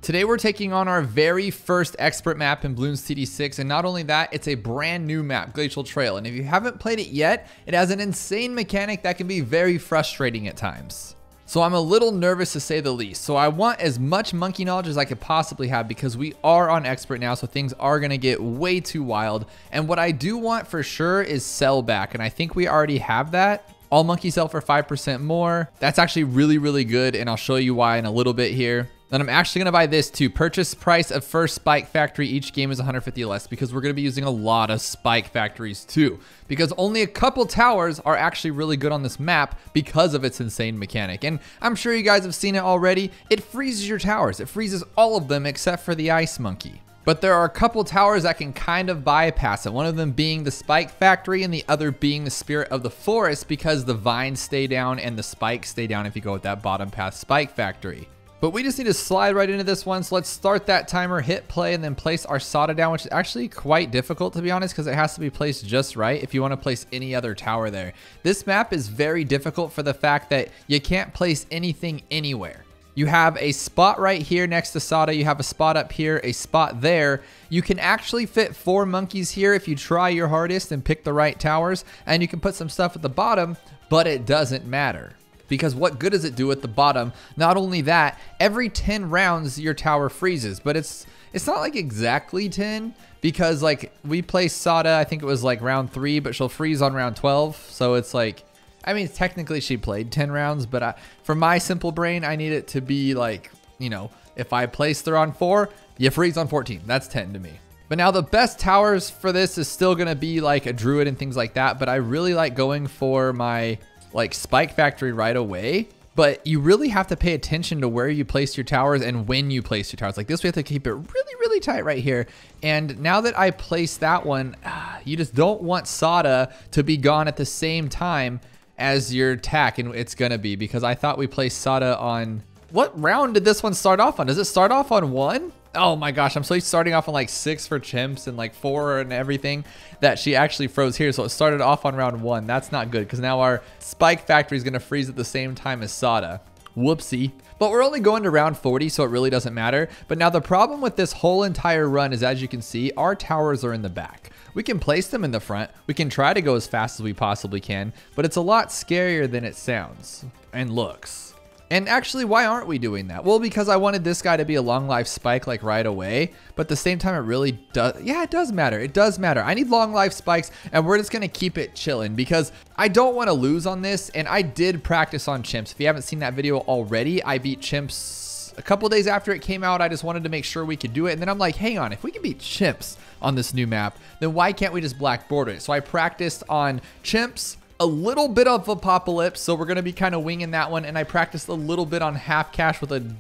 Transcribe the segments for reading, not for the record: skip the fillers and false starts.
Today we're taking on our very first expert map in Bloons TD6, and not only that, it's a brand new map, Glacial Trail, and if you haven't played it yet, it has an insane mechanic that can be very frustrating at times. So I'm a little nervous to say the least, so I want as much monkey knowledge as I could possibly have because we are on expert now, so things are going to get way too wild, and what I do want for sure is sell back, and I think we already have that. All monkeys sell for 5% more. That's actually really, really good, and I'll show you why in a little bit here. Then I'm actually going to buy this too. Purchase price of first spike factory each game is 150 less because we're going to be using a lot of spike factories too. Because only a couple towers are actually really good on this map because of its insane mechanic. And I'm sure you guys have seen it already. It freezes your towers. It freezes all of them except for the ice monkey. But there are a couple towers that can kind of bypass it. One of them being the spike factory and the other being the spirit of the forest because the vines stay down and the spikes stay down if you go with that bottom path spike factory. But we just need to slide right into this one. So let's start that timer, hit play, and then place our Sada down, which is actually quite difficult to be honest, because it has to be placed just right if you want to place any other tower there. This map is very difficult for the fact that you can't place anything anywhere. You have a spot right here next to Sada. You have a spot up here, a spot there. You can actually fit 4 monkeys here if you try your hardest and pick the right towers. And you can put some stuff at the bottom, but it doesn't matter. Because what good does it do at the bottom? Not only that, every 10 rounds your tower freezes, but it's not like exactly 10 because like we placed Sada, I think it was like round 3, but she'll freeze on round 12. So it's like, I mean, technically she played 10 rounds, but for my simple brain, I need it to be like, you know, if I placed her on 4, you freeze on 14. That's 10 to me. But now the best towers for this is still going to be like a druid and things like that. But I really like going for my like spike factory right away, but you really have to pay attention to where you place your towers and when you place your towers. Like this, we have to keep it really, really tight right here. And now that I placed that one, you just don't want Sada to be gone at the same time as your attack, and it's gonna be because I thought we placed Sada on, what round did this one start off on? Does it start off on 1? Oh my gosh, I'm so used to starting off on like 6 for chimps and like 4 and everything that she actually froze here. So it started off on round 1. That's not good because now our spike factory is going to freeze at the same time as Sada. Whoopsie. But we're only going to round 40, so it really doesn't matter. But now the problem with this whole entire run is, as you can see, our towers are in the back. We can place them in the front. We can try to go as fast as we possibly can, but it's a lot scarier than it sounds and looks. And actually, why aren't we doing that? Well, because I wanted this guy to be a long life spike like right away, but at the same time, it really does. Yeah, it does matter. It does matter. I need long life spikes, and we're just going to keep it chilling because I don't want to lose on this. And I did practice on chimps. If you haven't seen that video already, I beat chimps a couple days after it came out. I just wanted to make sure we could do it. And then I'm like, hang on, if we can beat chimps on this new map, then why can't we just black border it? So I practiced on chimps, a little bit of Apocalypse, so we're going to be kind of winging that one, and I practiced a little bit on half cash with a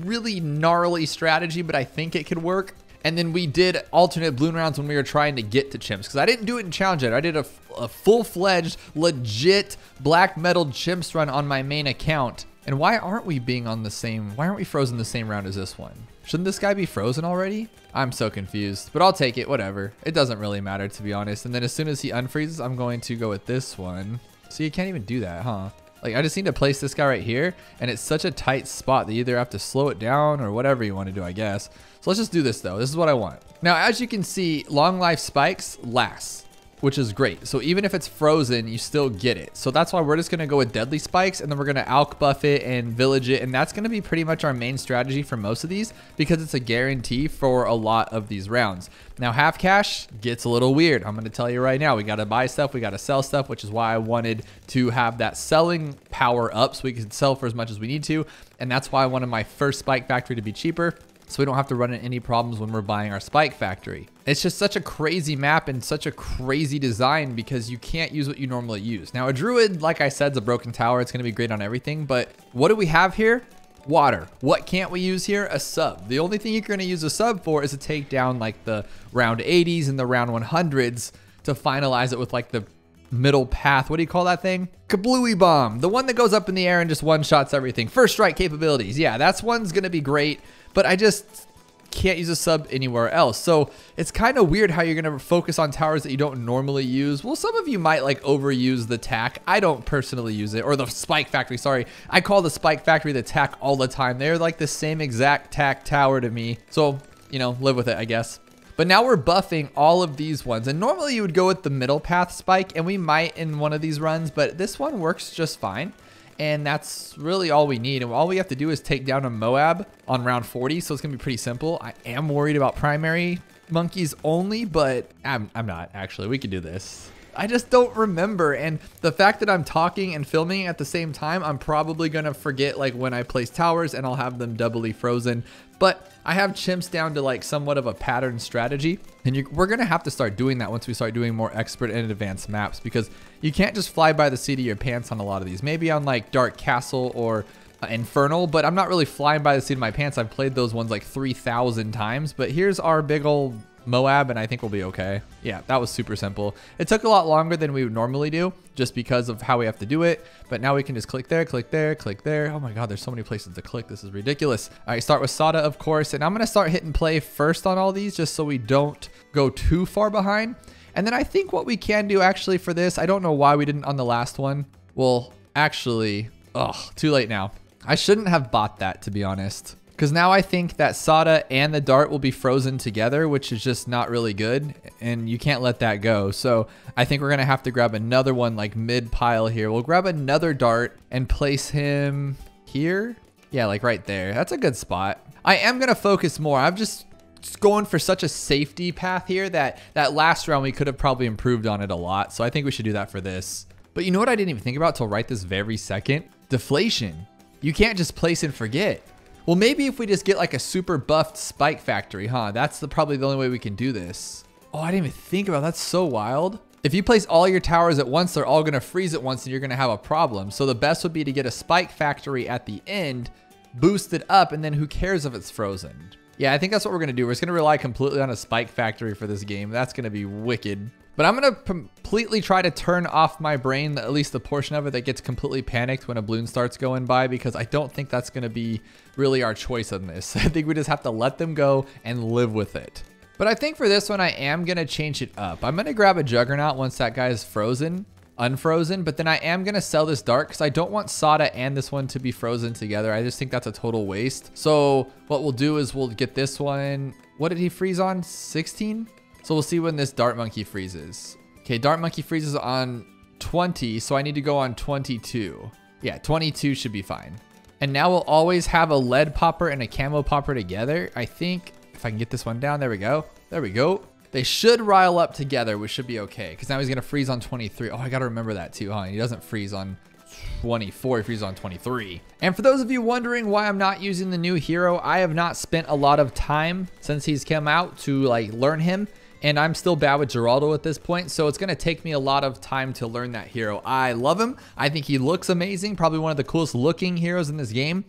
really gnarly strategy, but I think it could work. And then we did alternate balloon rounds when we were trying to get to chimps, because I didn't do it in challenge yet. I did a full-fledged, legit black metal chimps run on my main account. And why aren't we frozen the same round as this one? Shouldn't this guy be frozen already? I'm so confused, but I'll take it, whatever. It doesn't really matter, to be honest. And then as soon as he unfreezes, I'm going to go with this one. So you can't even do that, huh? Like, I just need to place this guy right here, and it's such a tight spot that you either have to slow it down or whatever you want to do, I guess. So let's just do this, though. This is what I want. Now, as you can see, long life spikes last, which is great. So even if it's frozen, you still get it. So that's why we're just going to go with deadly spikes, and then we're going to alch buff it and village it. And that's going to be pretty much our main strategy for most of these because it's a guarantee for a lot of these rounds. Now, half cash gets a little weird. I'm going to tell you right now, we got to buy stuff. We got to sell stuff, which is why I wanted to have that selling power up so we can sell for as much as we need to. And that's why I wanted my first spike factory to be cheaper, so we don't have to run into any problems when we're buying our spike factory. It's just such a crazy map and such a crazy design because you can't use what you normally use. Now, a druid, like I said, is a broken tower. It's going to be great on everything, but what do we have here? Water. What can't we use here? A sub. The only thing you're going to use a sub for is to take down like the round 80s and the round 100s to finalize it with like the middle path. What do you call that thing? Kablooey bomb. The one that goes up in the air and just one-shots everything. First strike capabilities. Yeah, that's one's going to be great. But I just can't use a sub anywhere else. So it's kind of weird how you're going to focus on towers that you don't normally use. Well, some of you might like overuse the tack. I don't personally use it, or the spike factory. Sorry. I call the spike factory the tack all the time. They're like the same exact tack tower to me. So, you know, live with it, I guess. But now we're buffing all of these ones. And normally you would go with the middle path spike, and we might in one of these runs, but this one works just fine. And that's really all we need. And all we have to do is take down a Moab on round 40. So it's gonna be pretty simple. I am worried about primary monkeys only, but I'm not actually. We can do this. I just don't remember. And the fact that I'm talking and filming at the same time, I'm probably gonna forget like when I place towers, and I'll have them doubly frozen. But I have chimps down to like somewhat of a pattern strategy. And we're gonna have to start doing that once we start doing more expert and advanced maps, because you can't just fly by the seat of your pants on a lot of these. Maybe on like Dark Castle or Infernal, but I'm not really flying by the seat of my pants. I've played those ones like 3,000 times, but here's our big old Moab, and I think we'll be okay. Yeah, that was super simple. It took a lot longer than we would normally do just because of how we have to do it, but now we can just click there, click there, click there. Oh my god, there's so many places to click. This is ridiculous. All right, start with Sada, of course, and I'm gonna start hitting play first on all these just so we don't go too far behind. And then I think what we can do actually for this, I don't know why we didn't on the last one. Well, actually, too late now. I shouldn't have bought that, to be honest. Because now I think that Sada and the dart will be frozen together, which is just not really good. And you can't let that go. So I think we're going to have to grab another one like mid pile here. We'll grab another dart and place him here. Yeah, like right there. That's a good spot. I am going to focus more. I'm just going for such a safety path here that last round we could have probably improved on it a lot. So I think we should do that for this. But you know what I didn't even think about till right this very second? Deflation. You can't just place and forget. Well, maybe if we just get like a super buffed spike factory, huh? That's probably the only way we can do this. Oh, I didn't even think about that. That's so wild. If you place all your towers at once, they're all gonna freeze at once and you're gonna have a problem. So the best would be to get a spike factory at the end, boost it up, and then who cares if it's frozen? Yeah, I think that's what we're gonna do. We're just gonna rely completely on a spike factory for this game. That's gonna be wicked. But I'm gonna completely try to turn off my brain, at least the portion of it that gets completely panicked when a balloon starts going by, because I don't think that's gonna be really our choice on this. I think we just have to let them go and live with it. But I think for this one, I am gonna change it up. I'm gonna grab a Juggernaut once that guy is unfrozen, but then I am gonna sell this dart because I don't want Sada and this one to be frozen together. I just think that's a total waste. So what we'll do is we'll get this one. What did he freeze on? 16? So we'll see when this dart monkey freezes. Okay, dart monkey freezes on 20, so I need to go on 22. Yeah, 22 should be fine. And now we'll always have a lead popper and a camo popper together. I think if I can get this one down, there we go. There we go. They should rile up together, which should be okay. Because now he's gonna freeze on 23. Oh, I gotta remember that too, huh? He doesn't freeze on 24, he freezes on 23. And for those of you wondering why I'm not using the new hero, I have not spent a lot of time since he's come out to like learn him. And I'm still bad with Geraldo at this point, so it's gonna take me a lot of time to learn that hero. I love him. I think he looks amazing. Probably one of the coolest looking heroes in this game.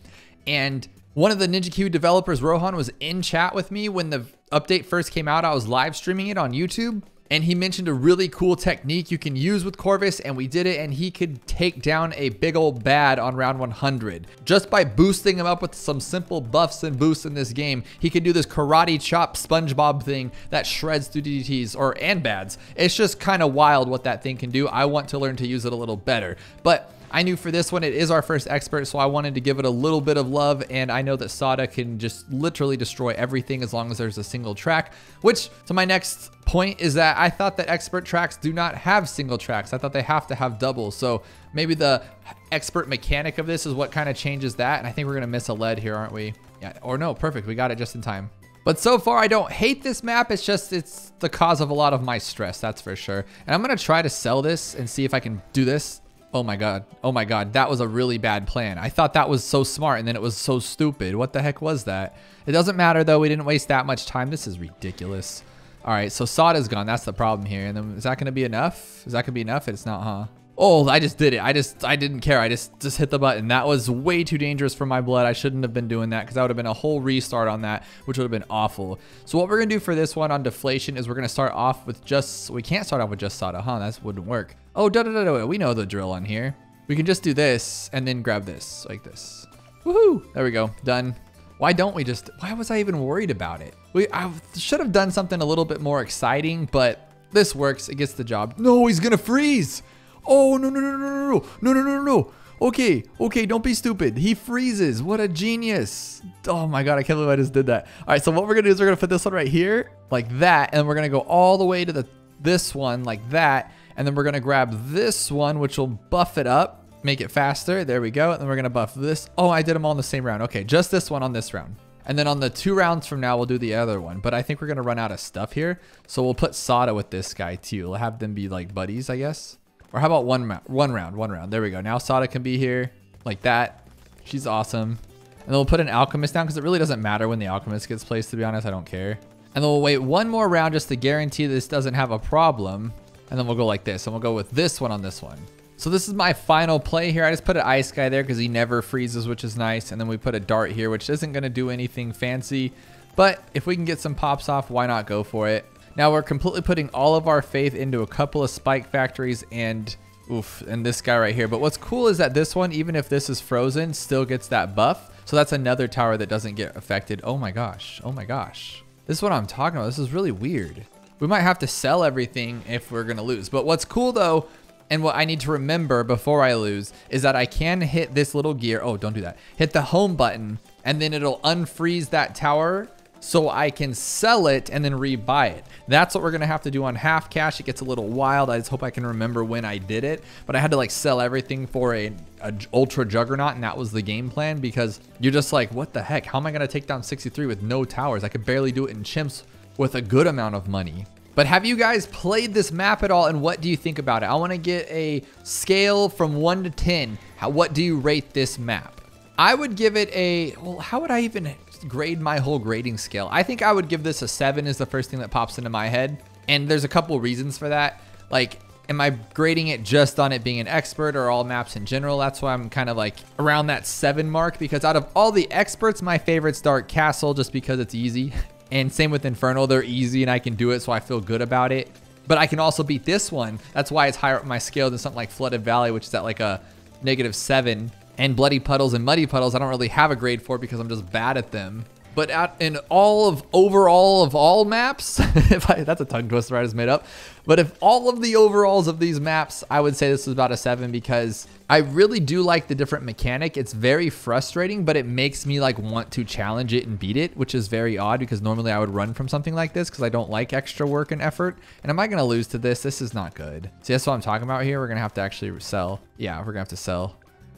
And one of the NinjaQ developers, Rohan, was in chat with me when the update first came out. I was live streaming it on YouTube. And he mentioned a really cool technique you can use with Corvus, and we did it, and he could take down a big old bad on round 100. Just by boosting him up with some simple buffs and boosts in this game, he could do this karate chop SpongeBob thing that shreds through DDTs and bads. It's just kind of wild what that thing can do. I want to learn to use it a little better. But I knew for this one, it is our first expert, so I wanted to give it a little bit of love, and I know that Sada can just literally destroy everything as long as there's a single track, which, to my next point, is that I thought that expert tracks do not have single tracks. I thought they have to have doubles, so maybe the expert mechanic of this is what kind of changes that, and I think we're gonna miss a lead here, aren't we? Yeah, or no, perfect, we got it just in time. But so far, I don't hate this map. It's just, it's the cause of a lot of my stress, that's for sure. And I'm gonna try to sell this and see if I can do this. Oh my god, that was a really bad plan. I thought that was so smart and then it was so stupid. What the heck was that? It doesn't matter though, we didn't waste that much time. This is ridiculous. All right, so Sada's gone, that's the problem here. And then is that gonna be enough? Is that gonna be enough? It's not, huh? Oh, I just did it. I didn't care. I just hit the button. That was way too dangerous for my blood. I shouldn't have been doing that because that would have been a whole restart on that, which would have been awful. So what we're gonna do for this one on deflation is we're gonna start off with we can't start off with just Sada, huh? That wouldn't work. Oh, we know the drill on here. We can just do this and then grab this like this. Woohoo! There we go, done. Why don't we just, why was I even worried about it? I should have done something a little bit more exciting, but this works. It gets the job. No, he's gonna freeze. Oh, no, no, no, no, no, no, no, no, no, no. Okay, okay, don't be stupid. He freezes. What a genius. Oh my God, I can't believe I just did that. All right, so what we're gonna do is we're gonna put this one right here like that, and we're gonna go all the way to this one like that, and then we're gonna grab this one, which will buff it up, make it faster. There we go. And then we're gonna buff this. Oh, I did them all in the same round. Okay, just this one on this round. And then on the 2 rounds from now, we'll do the other one. But I think we're gonna run out of stuff here. So we'll put Sada with this guy too. We'll have them be like buddies, I guess. Or how about one round? There we go. Now Sada can be here like that. She's awesome. And then we'll put an Alchemist down because it really doesn't matter when the Alchemist gets placed, to be honest. I don't care. And then we'll wait one more round just to guarantee this doesn't have a problem. And then we'll go like this. And we'll go with this one on this one. So this is my final play here. I just put an Ice Guy there because he never freezes, which is nice. And then we put a Dart here, which isn't going to do anything fancy. But if we can get some pops off, why not go for it? Now we're completely putting all of our faith into a couple of Spike Factories and this guy right here. But what's cool is that this one, even if this is frozen, still gets that buff. So that's another tower that doesn't get affected. Oh my gosh. Oh my gosh. This is what I'm talking about. This is really weird. We might have to sell everything if we're going to lose. But what's cool though, and what I need to remember before I lose, is that I can hit this little gear. Oh, don't do that. Hit the home button and then it'll unfreeze that tower so I can sell it and then rebuy it. That's what we're gonna have to do on half cash. It gets a little wild. I just hope I can remember when I did it, but I had to like sell everything for a ultra juggernaut, and that was the game plan, because you're just like, what the heck? How am I gonna take down 63 with no towers? I could barely do it in chimps with a good amount of money. But have you guys played this map at all, and what do you think about it? I wanna get a scale from 1 to 10. What do you rate this map? I would give it a, well, how would I even grade my whole grading scale? I think I would give this a 7 is the first thing that pops into my head. And there's a couple reasons for that. Like, am I grading it just on it being an expert or all maps in general? That's why I'm kind of like around that 7 mark, because out of all the experts, my favorite's Dark Castle, just because it's easy. And same with Infernal, they're easy and I can do it, so I feel good about it. But I can also beat this one. That's why it's higher up my scale than something like Flooded Valley, which is at like a -7. And Bloody Puddles and Muddy Puddles, I don't really have a grade for because I'm just bad at them. But in overall of all maps, that's a tongue twister I just made up. But if all of the overalls of these maps, I would say this is about a 7, because I really do like the different mechanic. It's very frustrating, but it makes me like want to challenge it and beat it, which is very odd because normally I would run from something like this because I don't like extra work and effort. And am I going to lose to this? This is not good. See, that's what I'm talking about here. We're going to have to actually sell. Yeah, we're going to have to sell.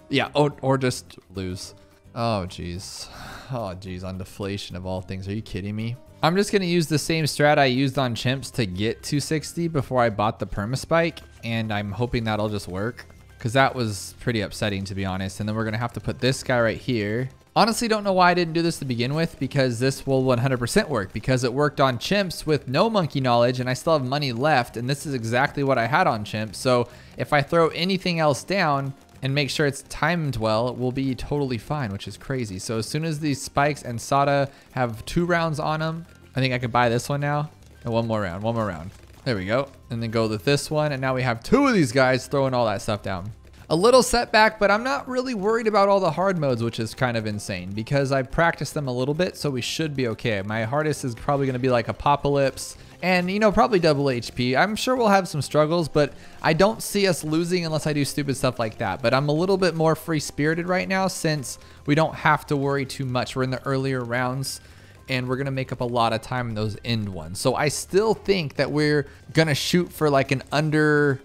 Yeah, or just lose. Oh, geez. Oh, geez, on deflation of all things. Are you kidding me? I'm just going to use the same strat I used on chimps to get 260 before I bought the permaspike, and I'm hoping that'll just work, because that was pretty upsetting, to be honest. And then we're going to have to put this guy right here. Honestly, don't know why I didn't do this to begin with, because this will 100% work, because it worked on chimps with no monkey knowledge, and I still have money left, and this is exactly what I had on chimps. So if I throw anything else down and make sure it's timed well, it will be totally fine, which is crazy. So as soon as these spikes and Sada have 2 rounds on them, I think I could buy this one now. And one more round. There we go. And then go with this one. And now we have 2 of these guys throwing all that stuff down. A little setback, but I'm not really worried about all the hard modes, which is kind of insane, because I practiced them a little bit, so we should be okay. My hardest is probably going to be like Apocalypse, and, you know, probably double HP. I'm sure we'll have some struggles, but I don't see us losing unless I do stupid stuff like that. But I'm a little bit more free-spirited right now, since we don't have to worry too much. We're in the earlier rounds, and we're going to make up a lot of time in those end ones. So I still think that we're going to shoot for like an under,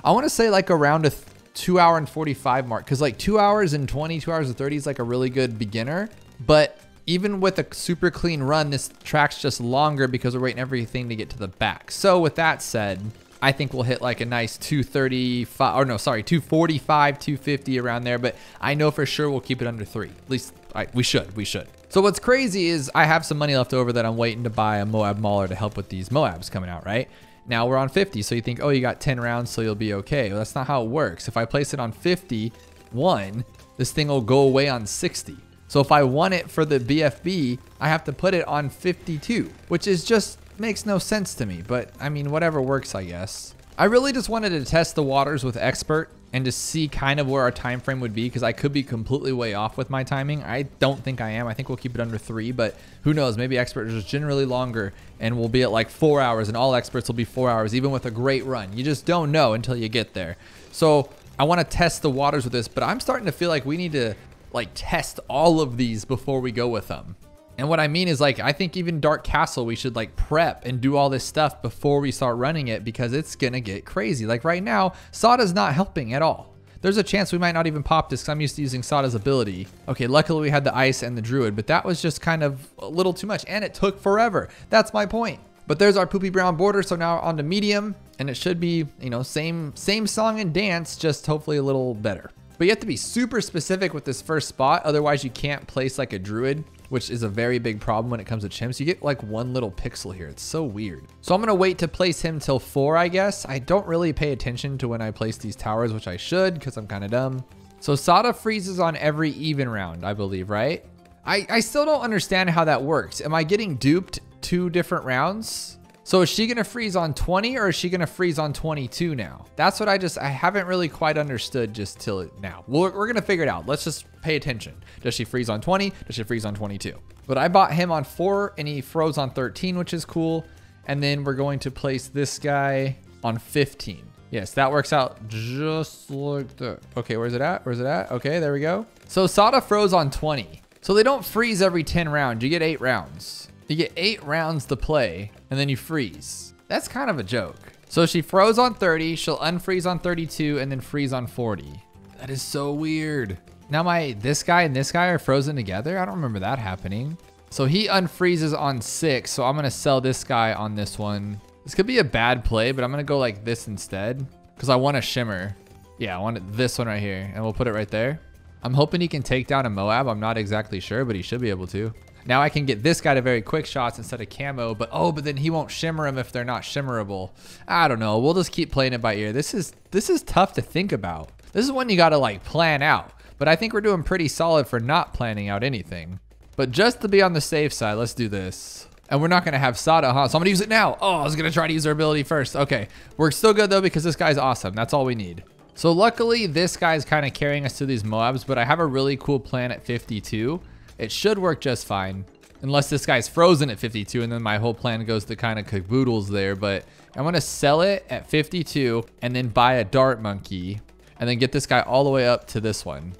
I want to say like around a 2 hour and 45 mark, because like 2 hours and 20, 2 hours and 30 is like a really good beginner. But even with a super clean run, this track's just longer because we're waiting everything to get to the back. So with that said, I think we'll hit like a nice 235, or no, sorry, 245, 250 around there. But I know for sure we'll keep it under 3. At least we should. So what's crazy is I have some money left over that I'm waiting to buy a Moab Mauler to help with these Moabs coming out, right? Now we're on 50, so you think, oh, you got 10 rounds, so you'll be okay. Well, that's not how it works. If I place it on 51, this thing will go away on 60. So if I want it for the BFB, I have to put it on 52, which is just makes no sense to me. But I mean, whatever works, I guess. I really just wanted to test the waters with expert and to see kind of where our time frame would be, because I could be completely way off with my timing. I don't think I am. I think we'll keep it under 3, but who knows? Maybe expert is just generally longer and we'll be at like 4 hours, and all experts will be 4 hours, even with a great run. You just don't know until you get there. So I want to test the waters with this, but I'm starting to feel like we need to like test all of these before we go with them. And what I mean is, like, I think even Dark Castle, we should like prep and do all this stuff before we start running it, because it's gonna get crazy. Like right now, Sada's not helping at all. There's a chance we might not even pop this because I'm used to using Sada's ability. Okay, luckily we had the ice and the druid, but that was just kind of a little too much, and it took forever. That's my point. But there's our poopy brown border, so now on to medium, and it should be, you know, same song and dance, just hopefully a little better. But you have to be super specific with this first spot, otherwise you can't place like a druid, which is a very big problem when it comes to chimps. You get like one little pixel here. It's so weird. So I'm gonna wait to place him till 4, I guess. I don't really pay attention to when I place these towers, which I should, because I'm kind of dumb. So Sada freezes on every even round, I believe, right? I still don't understand how that works. Am I getting duped 2 different rounds? So is she gonna freeze on 20 or is she gonna freeze on 22 now? That's what I haven't really quite understood just till now. We're gonna figure it out. Let's just pay attention. Does she freeze on 20? Does she freeze on 22? But I bought him on 4 and he froze on 13, which is cool. And then we're going to place this guy on 15. Yes, that works out just like that. Okay, where's it at? Where's it at? Okay, there we go. So Sada froze on 20. So they don't freeze every 10 rounds. You get 8 rounds. You get 8 rounds to play, and then you freeze. That's kind of a joke. So she froze on 30, she'll unfreeze on 32, and then freeze on 40. That is so weird. Now this guy and this guy are frozen together? I don't remember that happening. So he unfreezes on 6, so I'm gonna sell this guy on this one. This could be a bad play, but I'm gonna go like this instead, because I want a shimmer. Yeah, I want this one right here, and we'll put it right there. I'm hoping he can take down a Moab. I'm not exactly sure, but he should be able to. Now I can get this guy to very quick shots instead of camo, but then he won't shimmer them if they're not shimmerable. I don't know. We'll just keep playing it by ear. This is tough to think about. This is one you got to like plan out, but I think we're doing pretty solid for not planning out anything. But just to be on the safe side, let's do this. And we're not going to have Sada, huh? So I'm going to use it now. Oh, I was going to try to use her ability first. Okay. We're still good though, because this guy's awesome. That's all we need. So luckily this guy's kind of carrying us to these Moabs, but I have a really cool plan at 52. It should work just fine, unless this guy's frozen at 52, and then my whole plan goes to kind of caboodles there. But I'm going to sell it at 52 and then buy a dart monkey and then get this guy all the way up to this one.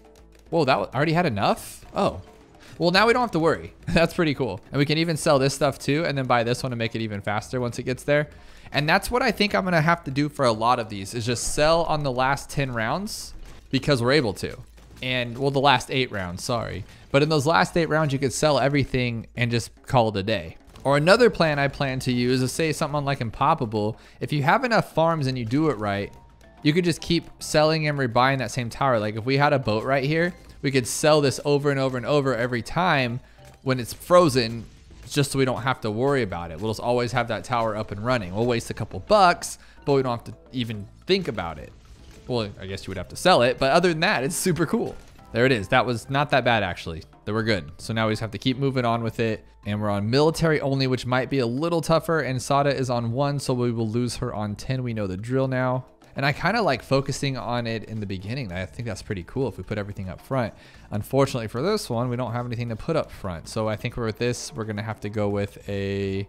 Whoa, that already had enough? Oh, well, now we don't have to worry. That's pretty cool. And we can even sell this stuff too, and then buy this one to make it even faster once it gets there. And that's what I think I'm going to have to do for a lot of these, is just sell on the last 10 rounds because we're able to. And well, the last 8 rounds, sorry. But in those last 8 rounds, you could sell everything and just call it a day. Or another plan I plan to use is, say something like Impoppable. If you have enough farms and you do it right, you could just keep selling and rebuying that same tower. Like if we had a boat right here, we could sell this over and over and over every time when it's frozen, just so we don't have to worry about it. We'll just always have that tower up and running. We'll waste a couple bucks, but we don't have to even think about it. Well, I guess you would have to sell it, but other than that, it's super cool. There it is. That was not that bad, actually. They were good. So now we just have to keep moving on with it. And we're on military only, which might be a little tougher. And Sada is on 1, so we will lose her on 10. We know the drill now. And I kind of like focusing on it in the beginning. I think that's pretty cool if we put everything up front. Unfortunately for this one, we don't have anything to put up front. So I think with this, we're going to have to go with a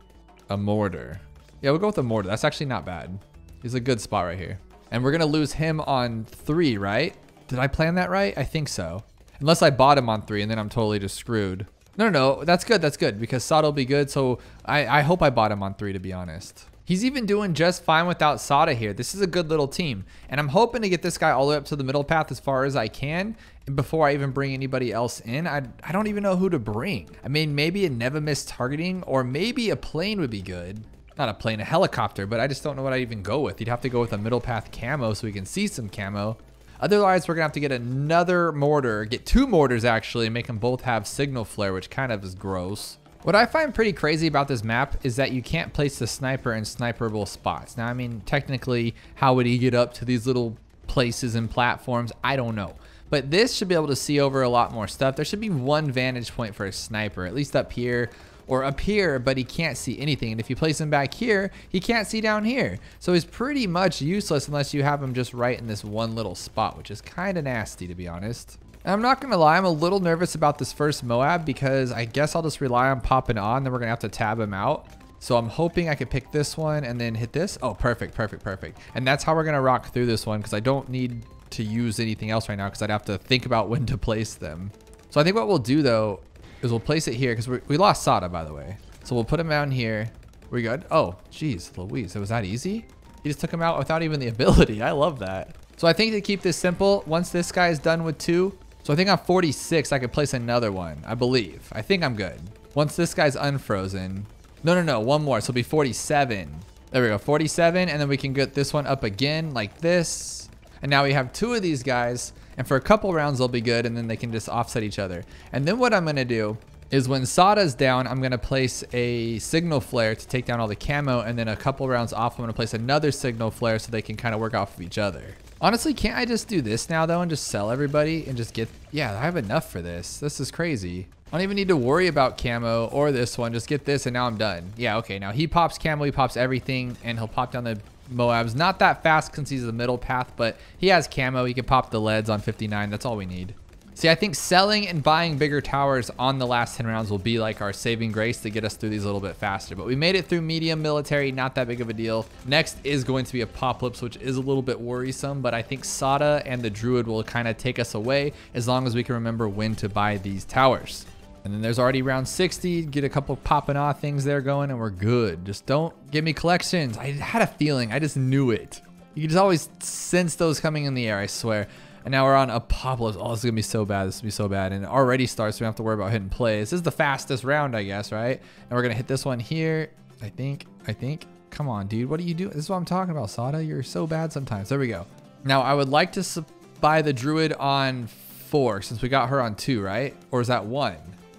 mortar. Yeah, we'll go with a mortar. That's actually not bad. He's a good spot right here. And we're going to lose him on 3, right? Did I plan that right? I think so. Unless I bought him on 3 and then I'm totally just screwed. No, that's good. That's good because Sada will be good. So I hope I bought him on 3, to be honest. He's even doing just fine without Sada here. This is a good little team. And I'm hoping to get this guy all the way up to the middle path as far as I can. And before I even bring anybody else in, I don't even know who to bring. I mean, maybe a never miss targeting, or maybe a plane would be good. Not a plane, a helicopter, but I just don't know what I'd even go with. You'd have to go with a middle path camo so we can see some camo. Otherwise, we're gonna have to get another mortar, get 2 mortars actually, and make them both have signal flare, which kind of is gross. What I find pretty crazy about this map is that you can't place the sniper in sniperable spots. Now, I mean, technically, how would he get up to these little places and platforms? I don't know. But this should be able to see over a lot more stuff. There should be one vantage point for a sniper, at least up here, or up here, but he can't see anything. And if you place him back here, he can't see down here. So he's pretty much useless unless you have him just right in this one little spot, which is kind of nasty, to be honest. And I'm not gonna lie, I'm a little nervous about this first Moab because I guess I'll just rely on popping on, then we're gonna have to tab him out. So I'm hoping I could pick this one and then hit this. Oh, perfect, perfect, perfect. And that's how we're gonna rock through this one because I don't need to use anything else right now because I'd have to think about when to place them. So I think what we'll do though is we'll place it here because we lost Sada, by the way. So we'll put him down here. We good? Oh, geez, Louise, was that easy? He just took him out without even the ability. I love that. So I think to keep this simple, once this guy is done with 2, so I think on 46, I could place another one, I believe. I think I'm good. Once this guy's unfrozen. No, one more, so it'll be 47. There we go, 47, and then we can get this one up again like this. And now we have 2 of these guys, and for a couple rounds they'll be good, and then they can just offset each other. And then what I'm gonna do is when Sada's down, I'm gonna place a signal flare to take down all the camo, and then a couple rounds off, I'm gonna place another signal flare so they can kind of work off of each other. Honestly, can't I just do this now though and just sell everybody and just get, yeah, I have enough for this. This is crazy. I don't even need to worry about camo or this one. Just get this and now I'm done. Yeah, okay, now he pops camo, he pops everything, and he'll pop down the Moabs. Not that fast since he's the middle path, but he has camo. He can pop the leads on 59. That's all we need. See, I think selling and buying bigger towers on the last 10 rounds will be like our saving grace to get us through these a little bit faster. But we made it through medium military, not that big of a deal. Next is going to be Apocalypse, which is a little bit worrisome, but I think Sada and the Druid will kind of take us away as long as we can remember when to buy these towers. And then there's already round 60, get a couple popping off things there going, and we're good. Just don't give me collections. I had a feeling, I just knew it. You can just always sense those coming in the air, I swear. And now we're on Apocalypse. Oh, this is gonna be so bad. This is gonna be so bad. And it already starts, so we don't have to worry about hitting play. This is the fastest round, I guess, right? And we're gonna hit this one here. I think. Come on, dude. What are you doing? This is what I'm talking about, Sada. You're so bad sometimes. There we go. Now, I would like to buy the Druid on 4 since we got her on 2, right? Or is that 1?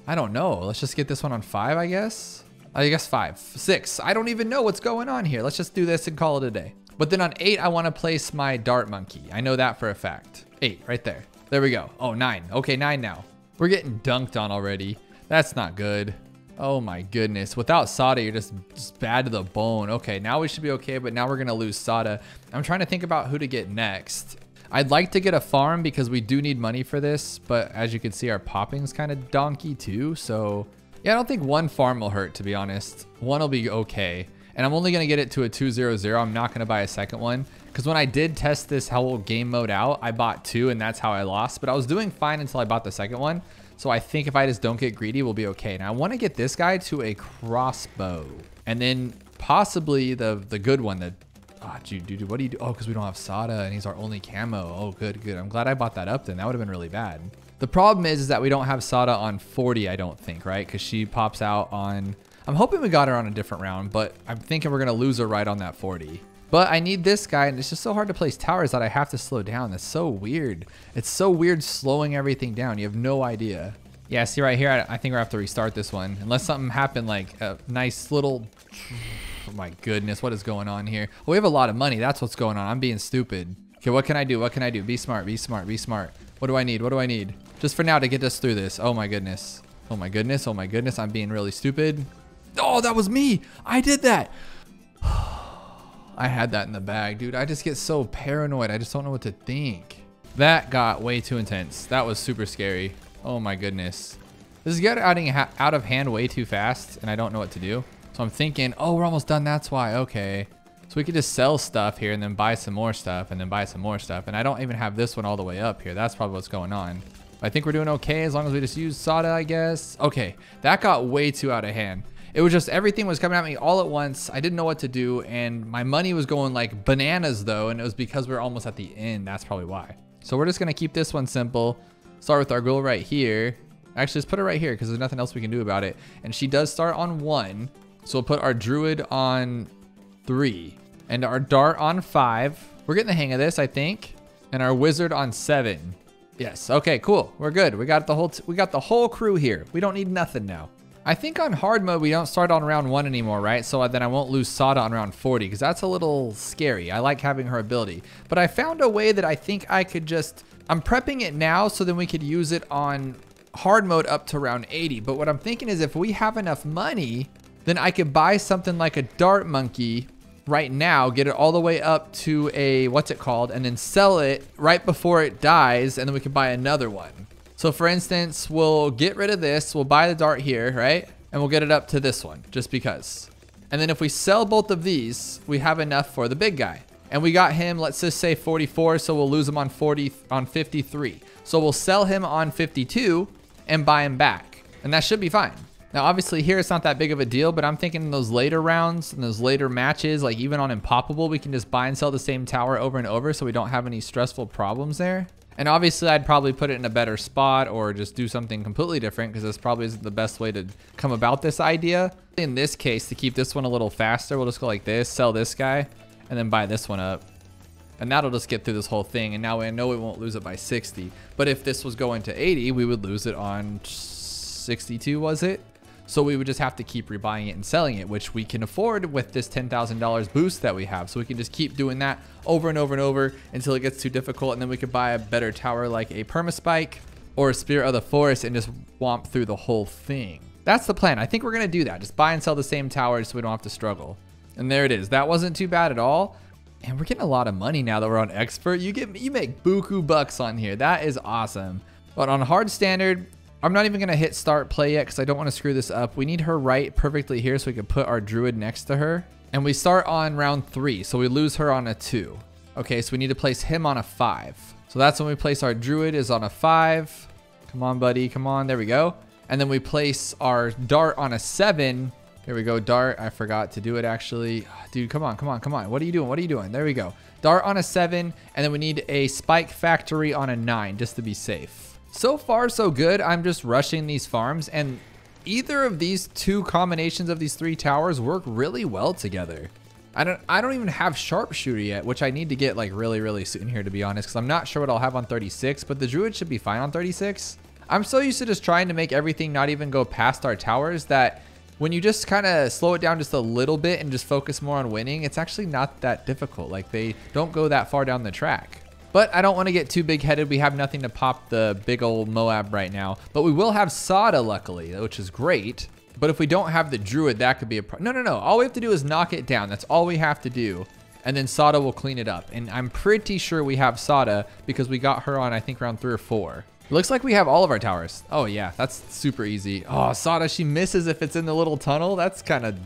I don't know. Let's just get this one on 5, I guess. I guess 5. 6. I don't even know what's going on here. Let's just do this and call it a day. But then on 8, I want to place my Dart Monkey. I know that for a fact. 8 right there. There we go. Oh, 9. Okay, 9 now. We're getting dunked on already. That's not good. Oh my goodness. Without Sada, you're just bad to the bone. Okay, now we should be okay, but now we're gonna lose Sada. I'm trying to think about who to get next. I'd like to get a farm because we do need money for this, but as you can see, our popping's kind of donkey too. So yeah, I don't think 1 farm will hurt, to be honest. 1 will be okay. And I'm only gonna get it to a 2-0-0. I'm not gonna buy a second one. Because when I did test this whole game mode out, I bought 2 and that's how I lost. But I was doing fine until I bought the second one. So I think if I just don't get greedy, we'll be okay. Now I want to get this guy to a crossbow. And then possibly the good one. Dude, what do you do? Oh, because we don't have Sada and he's our only camo. Oh, good. I'm glad I bought that up then. That would have been really bad. The problem is that we don't have Sada on 40, I don't think, right? Because she pops out on... I'm hoping we got her on a different round, but I'm thinking we're going to lose her right on that 40. But I need this guy, and it's just so hard to place towers that I have to slow down. That's so weird. It's so weird slowing everything down. You have no idea. Yeah, see right here, I think we're going to have to restart this one. Unless something happened, like a nice little... Oh my goodness, what is going on here? Well, we have a lot of money. That's what's going on. I'm being stupid. Okay, what can I do? What can I do? Be smart. What do I need? Just for now to get us through this. Oh my goodness. I'm being really stupid. Oh, that was me. I did that. I had that in the bag, dude. I just get so paranoid. I just don't know what to think. That got way too intense. That was super scary. Oh my goodness. This is getting out of hand way too fast, and I don't know what to do. So I'm thinking, oh, we're almost done. That's why. Okay. So we could just sell stuff here and then buy some more stuff and then buy some more stuff. And I don't even have this one all the way up here. That's probably what's going on. I think we're doing okay as long as we just use Sada, I guess. Okay. That got way too out of hand. It was just everything was coming at me all at once. I didn't know what to do, and my money was going like bananas though, and it was because we were almost at the end. That's probably why. So we're just gonna keep this one simple. Start with our goal right here. Actually, let's put it right here because there's nothing else we can do about it. And she does start on 1, so we'll put our Druid on 3 and our Dart on 5. We're getting the hang of this, I think, and our Wizard on 7. Yes. Okay. Cool. We're good. We got the whole crew here. We don't need nothing now. I think on hard mode, we don't start on round 1 anymore, right? So then I won't lose Sada on round 40 because that's a little scary. I like having her ability. But I found a way that I think I could just... I'm prepping it now so then we could use it on hard mode up to around 80. But what I'm thinking is if we have enough money, then I could buy something like a dart monkey right now, get it all the way up to a, what's it called, and then sell it right before it dies, and then we can buy another one. So for instance, we'll get rid of this, we'll buy the dart here, right? And we'll get it up to this one, just because. And then if we sell both of these, we have enough for the big guy. And we got him, let's just say 44, so we'll lose him on 53. So we'll sell him on 52 and buy him back. And that should be fine. Now, obviously here it's not that big of a deal, but I'm thinking in those later rounds and those later matches, like even on Impoppable, we can just buy and sell the same tower over and over so we don't have any stressful problems there. And obviously I'd probably put it in a better spot or just do something completely different because this probably isn't the best way to come about this idea. In this case, to keep this one a little faster, we'll just go like this, sell this guy, and then buy this one up. And that'll just get through this whole thing. And now I know we won't lose it by 60. But if this was going to 80, we would lose it on 62, was it? So we would just have to keep rebuying it and selling it, which we can afford with this $10,000 boost that we have. So we can just keep doing that over and over and over until it gets too difficult. And then we could buy a better tower like a Permaspike or a Spirit of the Forest and just womp through the whole thing. That's the plan. I think we're going to do that. Just buy and sell the same towers so we don't have to struggle. And there it is. That wasn't too bad at all. And we're getting a lot of money now that we're on expert. You make buku bucks on here. That is awesome. But on hard standard, I'm not even going to hit start play yet because I don't want to screw this up. We need her right perfectly here so we can put our druid next to her. And we start on round 3, so we lose her on a 2. Okay, so we need to place him on a 5. So that's when we place our druid is on a 5. Come on, buddy. Come on. There we go. And then we place our dart on a 7. Here we go, dart. I forgot to do it actually. Dude, come on, come on, come on. What are you doing? What are you doing? There we go. Dart on a 7, and then we need a spike factory on a 9 just to be safe. So far, so good. I'm just rushing these farms, and either of these two combinations of these 3 towers work really well together. I don't even have sharpshooter yet, which I need to get like really soon here, to be honest, because I'm not sure what I'll have on 36, but the druid should be fine on 36. I'm so used to just trying to make everything not even go past our towers that when you just kind of slow it down just a little bit and just focus more on winning, it's actually not that difficult. Like they don't go that far down the track. But I don't want to get too big headed. We have nothing to pop the big old Moab right now, but we will have Sada luckily, which is great. But if we don't have the druid, that could be a problem. No. All we have to do is knock it down. That's all we have to do. And then Sada will clean it up. And I'm pretty sure we have Sada because we got her on, I think, round 3 or 4. It looks like we have all of our towers. Oh yeah, that's super easy. Oh, Sada, she misses if it's in the little tunnel. That's kind of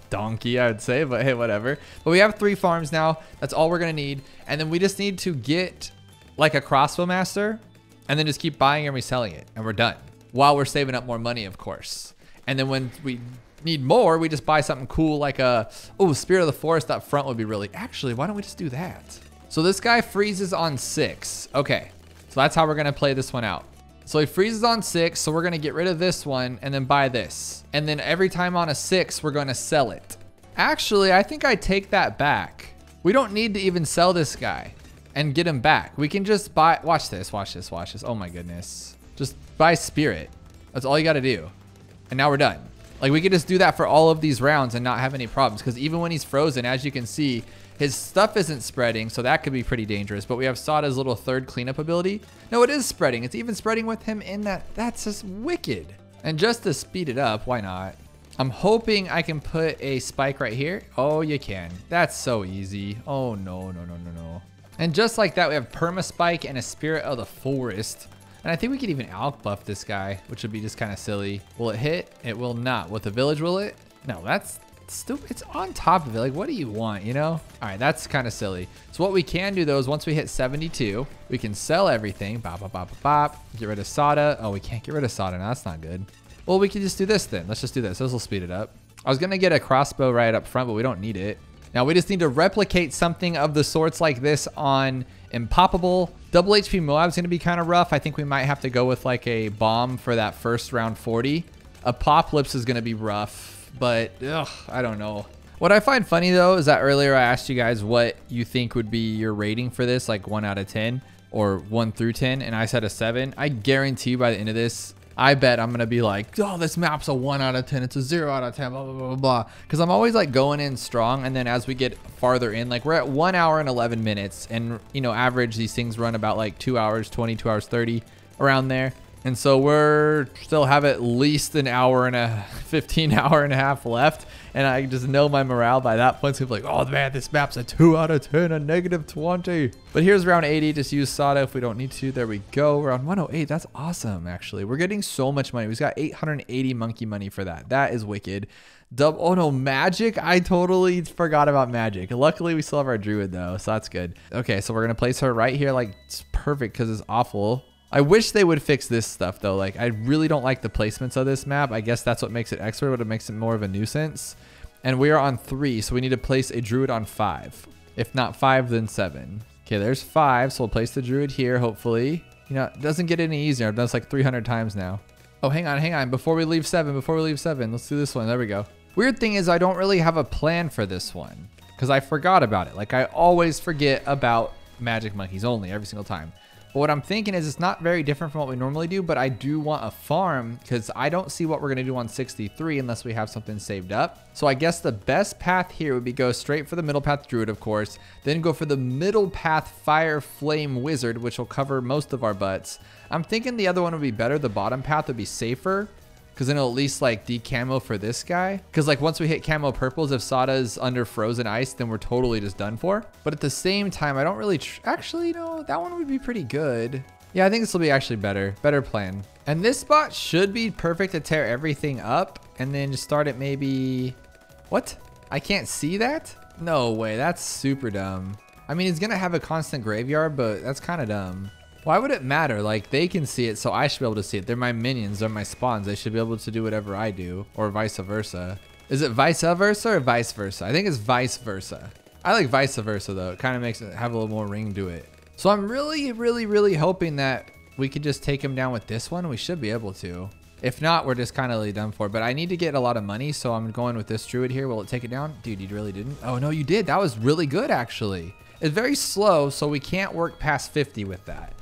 donkey, I would say, but hey, whatever. But we have 3 farms now. That's all we're gonna need. And then we just need to get like a crossbow master and then just keep buying and reselling it. And we're done. While we're saving up more money, of course. And then when we need more, we just buy something cool like a, oh, Spirit of the Forest up front would be really, actually, why don't we just do that? So this guy freezes on 6. Okay. So that's how we're going to play this one out. So he freezes on 6. So we're going to get rid of this one and then buy this. And then every time on a 6, we're going to sell it. Actually, I think I take that back. We don't need to even sell this guy and get him back. We can just buy, watch this. Oh my goodness. Just buy Spirit. That's all you got to do. And now we're done. Like we could just do that for all of these rounds and not have any problems. Because even when he's frozen, as you can see, his stuff isn't spreading, so that could be pretty dangerous. But we have Sada's little 3rd cleanup ability. No, it is spreading. It's even spreading with him in that. That's just wicked. And just to speed it up, why not? I'm hoping I can put a spike right here. Oh, you can. That's so easy. Oh, no. And just like that, we have Permaspike and a Spirit of the Forest. And I think we could even alch buff this guy, which would be just kind of silly. Will it hit? It will not. With the village, will it? No, that's stupid. It's on top of it. Like, what do you want, you know? All right, that's kind of silly. So what we can do, though, is once we hit 72, we can sell everything. Bop. Get rid of Sada. Oh, we can't get rid of Sada. No, that's not good. Well, we can just do this then. Let's just do this. This will speed it up. I was going to get a crossbow right up front, but we don't need it. Now, we just need to replicate something of the sorts like this on Impoppable. Double HP Moab's going to be kind of rough. I think we might have to go with like a bomb for that first round 40. Apocalypse is going to be rough, but I don't know. What I find funny though is that earlier I asked you guys what you think would be your rating for this, like 1 out of 10 or 1 through 10, and I said a 7. I guarantee you by the end of this, I bet I'm going to be like, oh, this map's a 1 out of 10. It's a 0 out of 10, blah, blah, blah, blah. Because I'm always like going in strong. And then as we get farther in, like we're at 1 hour and 11 minutes. And, you know, average these things run about like 2 hours, 20, 2 hours, 30 around there. And so we're still have at least an hour and a 15 hour and a half left. And I just know my morale by that point. So I'm like, oh man, this map's a 2 out of 10, a -20. But here's round 80. Just use Sada if we don't need to. There we go. Round 108. That's awesome, actually. We're getting so much money. We've got 880 monkey money for that. That is wicked. Oh no, magic. I totally forgot about magic. Luckily, we still have our druid though. So that's good. Okay, so we're going to place her right here. Like, it's perfect because it's awful. I wish they would fix this stuff though. Like, I really don't like the placements of this map. I guess that's what makes it expert, but it makes it more of a nuisance. And we are on 3, so we need to place a druid on 5. If not 5, then 7. Okay, there's 5, so we'll place the druid here, hopefully. You know, it doesn't get any easier. I've done this like 300 times now. Oh, hang on. Before we leave 7, let's do this one. There we go. Weird thing is I don't really have a plan for this one because I forgot about it. Like, I always forget about magic monkeys only every single time. But what I'm thinking is it's not very different from what we normally do, but I do want a farm because I don't see what we're going to do on 63 unless we have something saved up. So I guess the best path here would be go straight for the middle path druid, of course, then go for the middle path fire flame wizard, which will cover most of our butts. I'm thinking the other one would be better. The bottom path would be safer because then it'll at least like decamo for this guy. Because like once we hit camo purples, if Sada's under frozen ice, then we're totally just done for. But at the same time, I don't really, actually, no, that one would be pretty good. Yeah, I think this will be actually better plan. And this spot should be perfect to tear everything up and then just start it maybe, what? I can't see that? No way, that's super dumb. I mean, it's gonna have a constant graveyard, but that's kind of dumb. Why would it matter? Like, they can see it, so I should be able to see it. They're my minions, they're my spawns. They should be able to do whatever I do, or vice versa. Is it vice versa or vice versa? I think it's vice versa. I like vice versa though. It kind of makes it have a little more ring to it. So I'm really hoping that we could just take him down with this one. We should be able to. If not, we're just kind of really done for. But I need to get a lot of money, so I'm going with this druid here. Will it take it down? Dude, you really didn't? Oh no, you did. That was really good actually. It's very slow, so we can't work past 50 with that.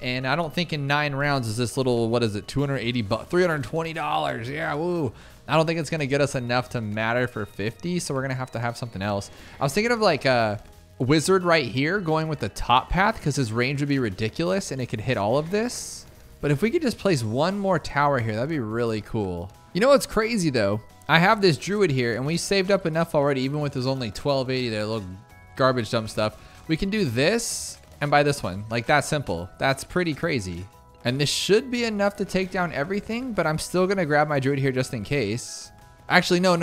And I don't think in 9 rounds is this little, what is it, 280 bucks, $320. Yeah, woo. I don't think it's going to get us enough to matter for 50, so we're going to have something else. I was thinking of like a wizard right here going with the top path because his range would be ridiculous and it could hit all of this. But if we could just place one more tower here, that'd be really cool. You know what's crazy though? I have this druid here and we saved up enough already, even with his only 1280 there, little garbage dump stuff. We can do this and buy this one. Like, that simple. That's pretty crazy. And this should be enough to take down everything, but I'm still gonna grab my druid here just in case. Actually, no.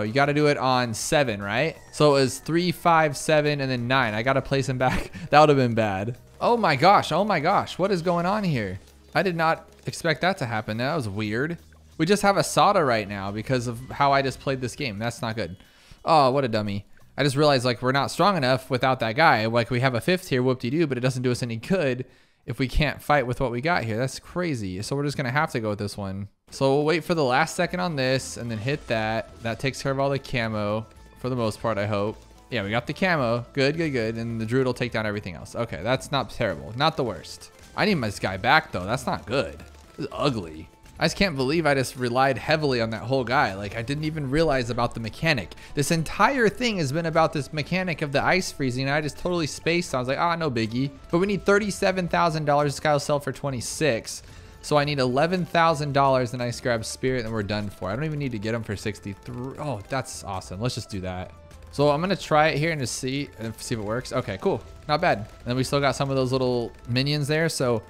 You gotta do it on 7, right? So it was 3, 5, 7, and then 9. I gotta place him back. That would have been bad. Oh my gosh. What is going on here? I did not expect that to happen. That was weird. We just have a Sada right now because of how I just played this game. That's not good. Oh, what a dummy. I just realized like we're not strong enough without that guy. Like, we have a 5th here, whoop-de-doo, but it doesn't do us any good if we can't fight with what we got here. That's crazy. So we're just gonna have to go with this one. So we'll wait for the last second on this and then hit that. That takes care of all the camo for the most part, I hope. Yeah, we got the camo. Good. And the druid will take down everything else. Okay, that's not terrible. Not the worst. I need this guy back though. That's not good. This is ugly. I just can't believe I just relied heavily on that whole guy. Like, I didn't even realize about the mechanic. This entire thing has been about this mechanic of the ice freezing. And I just totally spaced. I was like, ah, no biggie. But we need $37,000. This guy will sell for 26. So I need $11,000 and I grab spirit and we're done for. I don't even need to get him for 63. Oh, that's awesome. Let's just do that. So I'm going to try it here and just see if it works. Okay, cool. Not bad. And then we still got some of those little minions there. So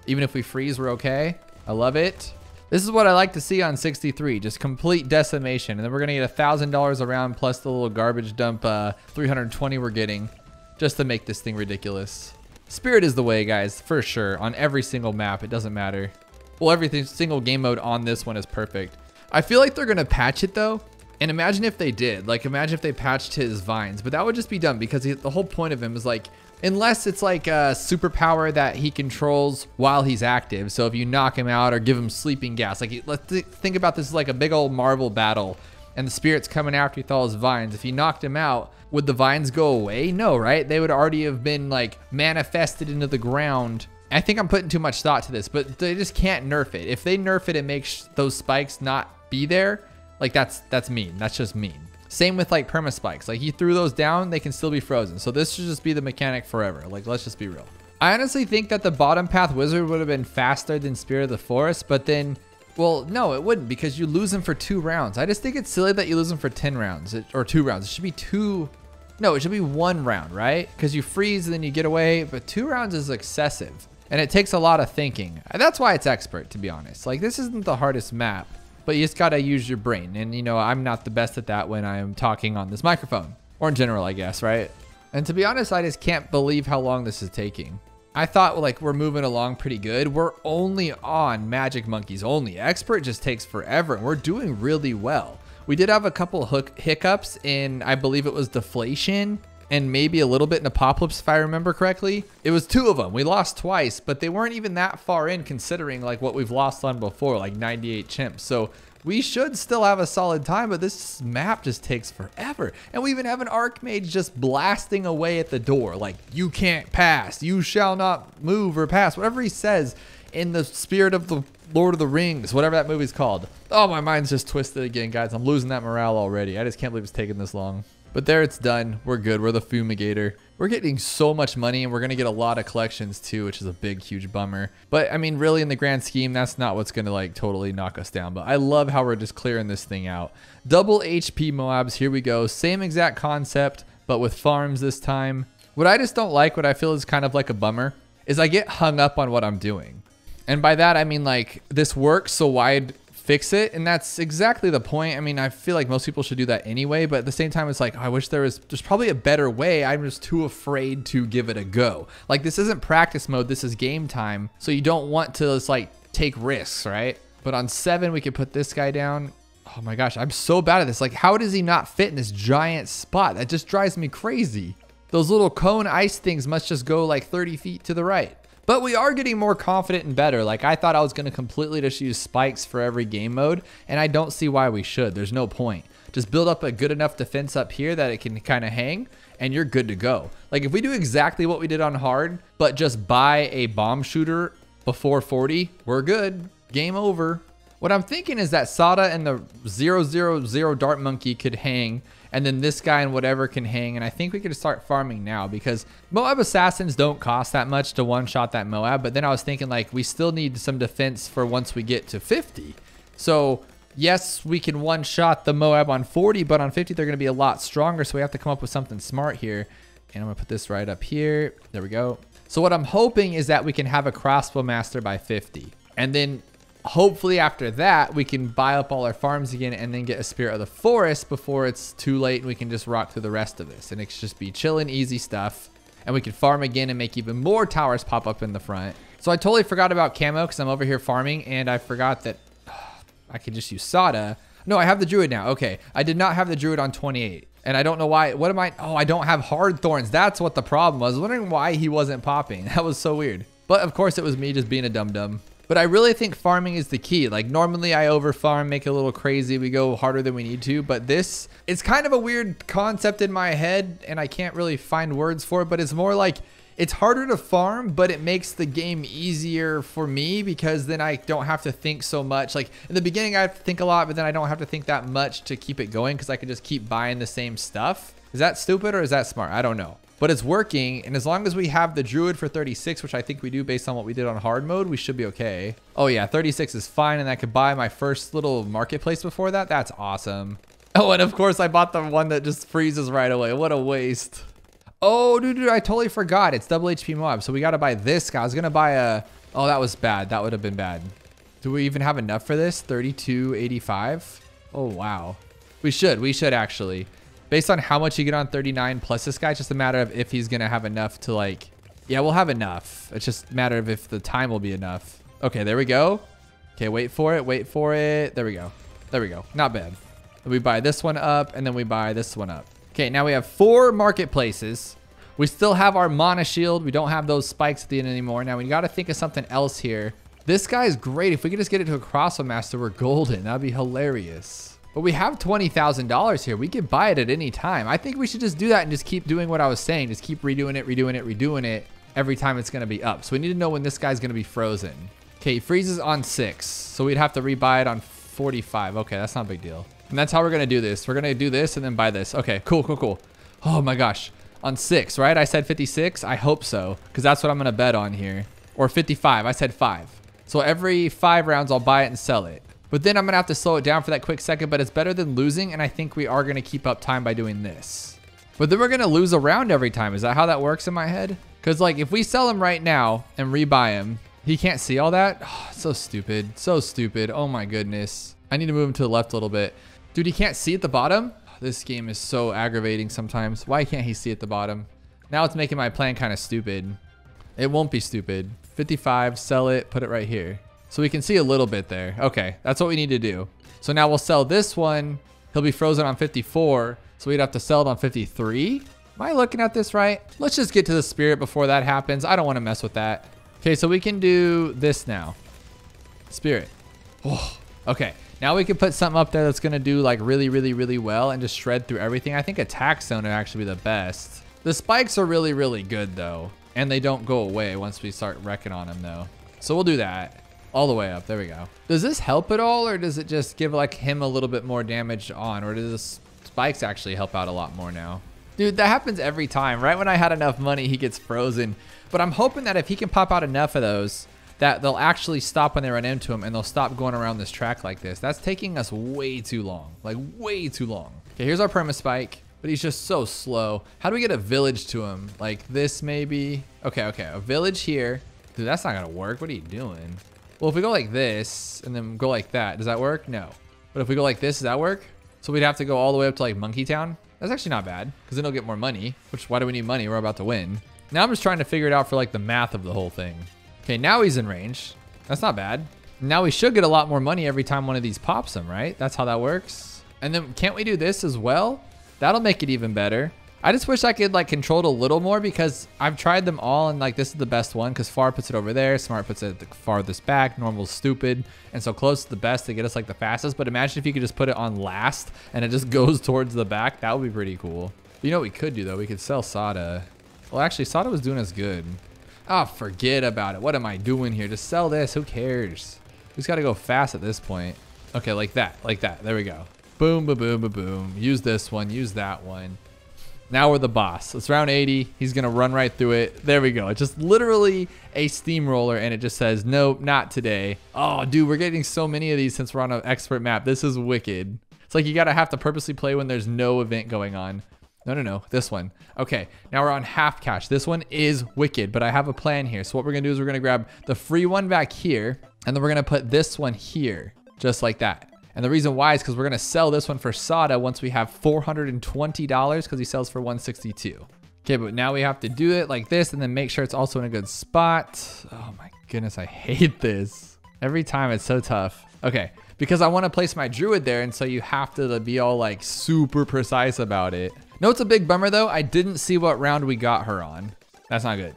even if we freeze, we're okay. I love it. This is what I like to see on 63, just complete decimation. And then we're gonna get $1,000 around plus the little garbage dump 320 we're getting just to make this thing ridiculous. Spirit is the way, guys, for sure. On every single map, it doesn't matter. Well, every single game mode on this one is perfect. I feel like they're gonna patch it though. And imagine if they did, like imagine if they patched his vines, but that would just be dumb because the whole point of him is like, unless it's like a superpower that he controls while he's active. So if you knock him out or give him sleeping gas, like let's think about this as like a big old Marvel battle and the spirit's coming after you with all his vines. If you knocked him out, would the vines go away? No, right? They would already have been like manifested into the ground. I think I'm putting too much thought to this, but they just can't nerf it. If they nerf it and make those spikes not be there, like that's mean. That's just mean. Same with like perma spikes. Like you threw those down, they can still be frozen. So this should just be the mechanic forever. Like, let's just be real. I honestly think that the bottom path wizard would have been faster than Spirit of the Forest, but then, well, no, it wouldn't because you lose him for 2 rounds. I just think it's silly that you lose him for 10 rounds or 2 rounds. It should be 2. No, it should be 1 round, right? Because you freeze and then you get away, but 2 rounds is excessive and it takes a lot of thinking. That's why it's expert, to be honest. Like, this isn't the hardest map, but you just got to use your brain. And, you know, I'm not the best at that when I'm talking on this microphone or in general, I guess, right? And to be honest, I just can't believe how long this is taking. I thought like we're moving along pretty good. We're only on Magic Monkeys only. Expert just takes forever and we're doing really well. We did have a couple hiccups in, I believe it was Deflation and maybe a little bit in Apocalypse if I remember correctly. It was 2 of them. We lost twice, but they weren't even that far in considering like what we've lost on before, like 98 chimps. So we should still have a solid time, but this map just takes forever. And we even have an Archmage just blasting away at the door. Like, you can't pass. You shall not move or pass. Whatever he says in the spirit of the Lord of the Rings, whatever that movie's called. Oh, my mind's just twisted again, guys. I'm losing that morale already. I just can't believe it's taking this long. But there, it's done. We're good. We're the Fumigator. We're getting so much money and we're going to get a lot of collections too, which is a big, huge bummer. But I mean, really in the grand scheme, that's not what's going to like totally knock us down. But I love how we're just clearing this thing out. Double HP Moabs. Here we go. Same exact concept, but with farms this time. What I just don't like, what I feel is kind of like a bummer, is I get hung up on what I'm doing. And by that, I mean like this works, so why fix it? And that's exactly the point. I mean, I feel like most people should do that anyway, but at the same time, it's like, oh, I wish there's probably a better way. I'm just too afraid to give it a go. Like, this isn't practice mode, this is game time. So you don't want to just like take risks, right? But on 7, we could put this guy down. Oh my gosh, I'm so bad at this. Like, how does he not fit in this giant spot? That just drives me crazy. Those little cone ice things must just go like 30 feet to the right. But we are getting more confident and better. Like, I thought I was going to completely just use spikes for every game mode, and I don't see why we should. There's no point. Just build up a good enough defense up here that it can kind of hang, and you're good to go. Like, if we do exactly what we did on hard, but just buy a bomb shooter before 40, we're good. Game over. What I'm thinking is that Sada and the 000 Dart Monkey could hang, and then this guy and whatever can hang. And I think we could start farming now because Moab Assassins don't cost that much to one-shot that Moab. But then I was thinking like we still need some defense for once we get to 50. So yes, we can one-shot the Moab on 40, but on 50 they're going to be a lot stronger. So we have to come up with something smart here. And I'm going to put this right up here. There we go. So what I'm hoping is that we can have a Crossbow Master by 50. And then hopefully after that, we can buy up all our farms again and then get a Spirit of the Forest before it's too late and we can just rock through the rest of this. And it should just be chilling, easy stuff. And we can farm again and make even more towers pop up in the front. So I totally forgot about camo because I'm over here farming and I forgot that I could just use Sada. No, I have the Druid now. Okay, I did not have the Druid on 28. And I don't know why. What am I? Oh, I don't have hard thorns. That's what the problem was. I was wondering why he wasn't popping. That was so weird. But of course it was me just being a dum-dum. But I really think farming is the key. Like normally I over farm, make it a little crazy. We go harder than we need to, but this, it's kind of a weird concept in my head and I can't really find words for it, but it's more like it's harder to farm, but it makes the game easier for me because then I don't have to think so much. Like in the beginning I have to think a lot, but then I don't have to think that much to keep it going because I can just keep buying the same stuff. Is that stupid or is that smart? I don't know. But it's working, and as long as we have the Druid for 36, which I think we do based on what we did on hard mode, we should be okay. Oh yeah, 36 is fine, and I could buy my first little marketplace before that. That's awesome. Oh, and of course I bought the one that just freezes right away. What a waste. Oh, dude, I totally forgot. It's double HP Moab, so we gotta buy this guy. I was gonna buy a... Oh, that was bad. That would have been bad. Do we even have enough for this? 32.85? Oh, wow. We should actually. Based on how much you get on 39 plus this guy, it's just a matter of if he's going to have enough to like, yeah, we'll have enough. It's just a matter of if the time will be enough. Okay, there we go. Okay, wait for it. Wait for it. There we go. There we go. Not bad. We buy this one up and then we buy this one up. Okay, now we have 4 marketplaces. We still have our mana shield. We don't have those spikes at the end anymore. Now we got to think of something else here. This guy is great. If we could just get it to a Crossbow Master, we're golden. That'd be hilarious. But we have $20,000 here. We could buy it at any time. I think we should just do that and just keep doing what I was saying. Just keep redoing it every time it's going to be up. So we need to know when this guy's going to be frozen. Okay, he freezes on 6. So we'd have to rebuy it on 45. Okay, that's not a big deal. And that's how we're going to do this. We're going to do this and then buy this. Okay, cool. Oh my gosh. On 6, right? I said 56. I hope so, because that's what I'm going to bet on here. Or 55. I said 5. So every 5 rounds, I'll buy it and sell it. But then I'm going to have to slow it down for that quick second, but it's better than losing, and I think we are going to keep up time by doing this. But then we're going to lose a round every time. Is that how that works in my head? Because, like, if we sell him right now and rebuy him, he can't see all that? Oh, so stupid. So stupid. Oh, my goodness. I need to move him to the left a little bit. Dude, he can't see at the bottom? This game is so aggravating sometimes. Why can't he see at the bottom? Now it's making my plan kind of stupid. It won't be stupid. 55, sell it, put it right here. So we can see a little bit there. Okay, that's what we need to do. So now we'll sell this one. He'll be frozen on 54. So we'd have to sell it on 53. Am I looking at this right? Let's just get to the spirit before that happens. I don't want to mess with that. Okay, so we can do this now. Spirit. Oh, okay. Now we can put something up there that's going to do like really, really, really well and just shred through everything. I think attack zone would actually be the best. The spikes are really, really good though. And they don't go away once we start wrecking on them though. So we'll do that all the way up. There we go. Does this help at all, or does it just give like him a little bit more damage on, or does the spikes actually help out a lot more now? Dude, that happens every time. Right when I had enough money, he gets frozen. But I'm hoping that if he can pop out enough of those, that they'll actually stop when they run into him and they'll stop going around this track like this. That's taking us way too long, like way too long. Okay, here's our perma spike, but he's just so slow. How do we get a village to him? Like this maybe? Okay, a village here. Dude, that's not gonna work. What are you doing? Well, if we go like this and then go like that, does that work? No. But if we go like this, does that work? So we'd have to go all the way up to like Monkey Town. That's actually not bad, because then he'll get more money, which why do we need money? We're about to win. Now I'm just trying to figure it out for like the math of the whole thing. Okay, now he's in range. That's not bad. Now we should get a lot more money every time one of these pops him, right? That's how that works. And then can't we do this as well? That'll make it even better. I just wish I could like control it a little more, because I've tried them all and like this is the best one, because Far puts it over there, Smart puts it at the farthest back, Normal's stupid, and so Close is the best to get us like the fastest. But imagine if you could just put it on last and it just goes towards the back. That would be pretty cool. But you know what we could do though? We could sell Sada. Well, actually Sada was doing us good. Oh, forget about it. What am I doing here? Just sell this. Who cares? We just got to go fast at this point. Okay, like that. Like that. There we go. Boom, boom, boom, boom, boom. Use this one. Use that one. Now we're the boss. It's round 80. He's going to run right through it. There we go. It's just literally a steamroller, and it just says, nope, not today. Oh, dude, we're getting so many of these since we're on an expert map. This is wicked. It's like you got to have to purposely play when there's no event going on. No, this one. Okay, now we're on half cash. This one is wicked, but I have a plan here. So what we're gonna do is we're gonna grab the free one back here, and then we're gonna put this one here, just like that. And the reason why is because we're gonna sell this one for Sada once we have $420, because he sells for $162. Okay, but now we have to do it like this and then make sure it's also in a good spot. Oh my goodness, I hate this. Every time it's so tough. Okay, because I wanna place my druid there, and so you have to be all like super precise about it. No, it's a big bummer though. I didn't see what round we got her on. That's not good.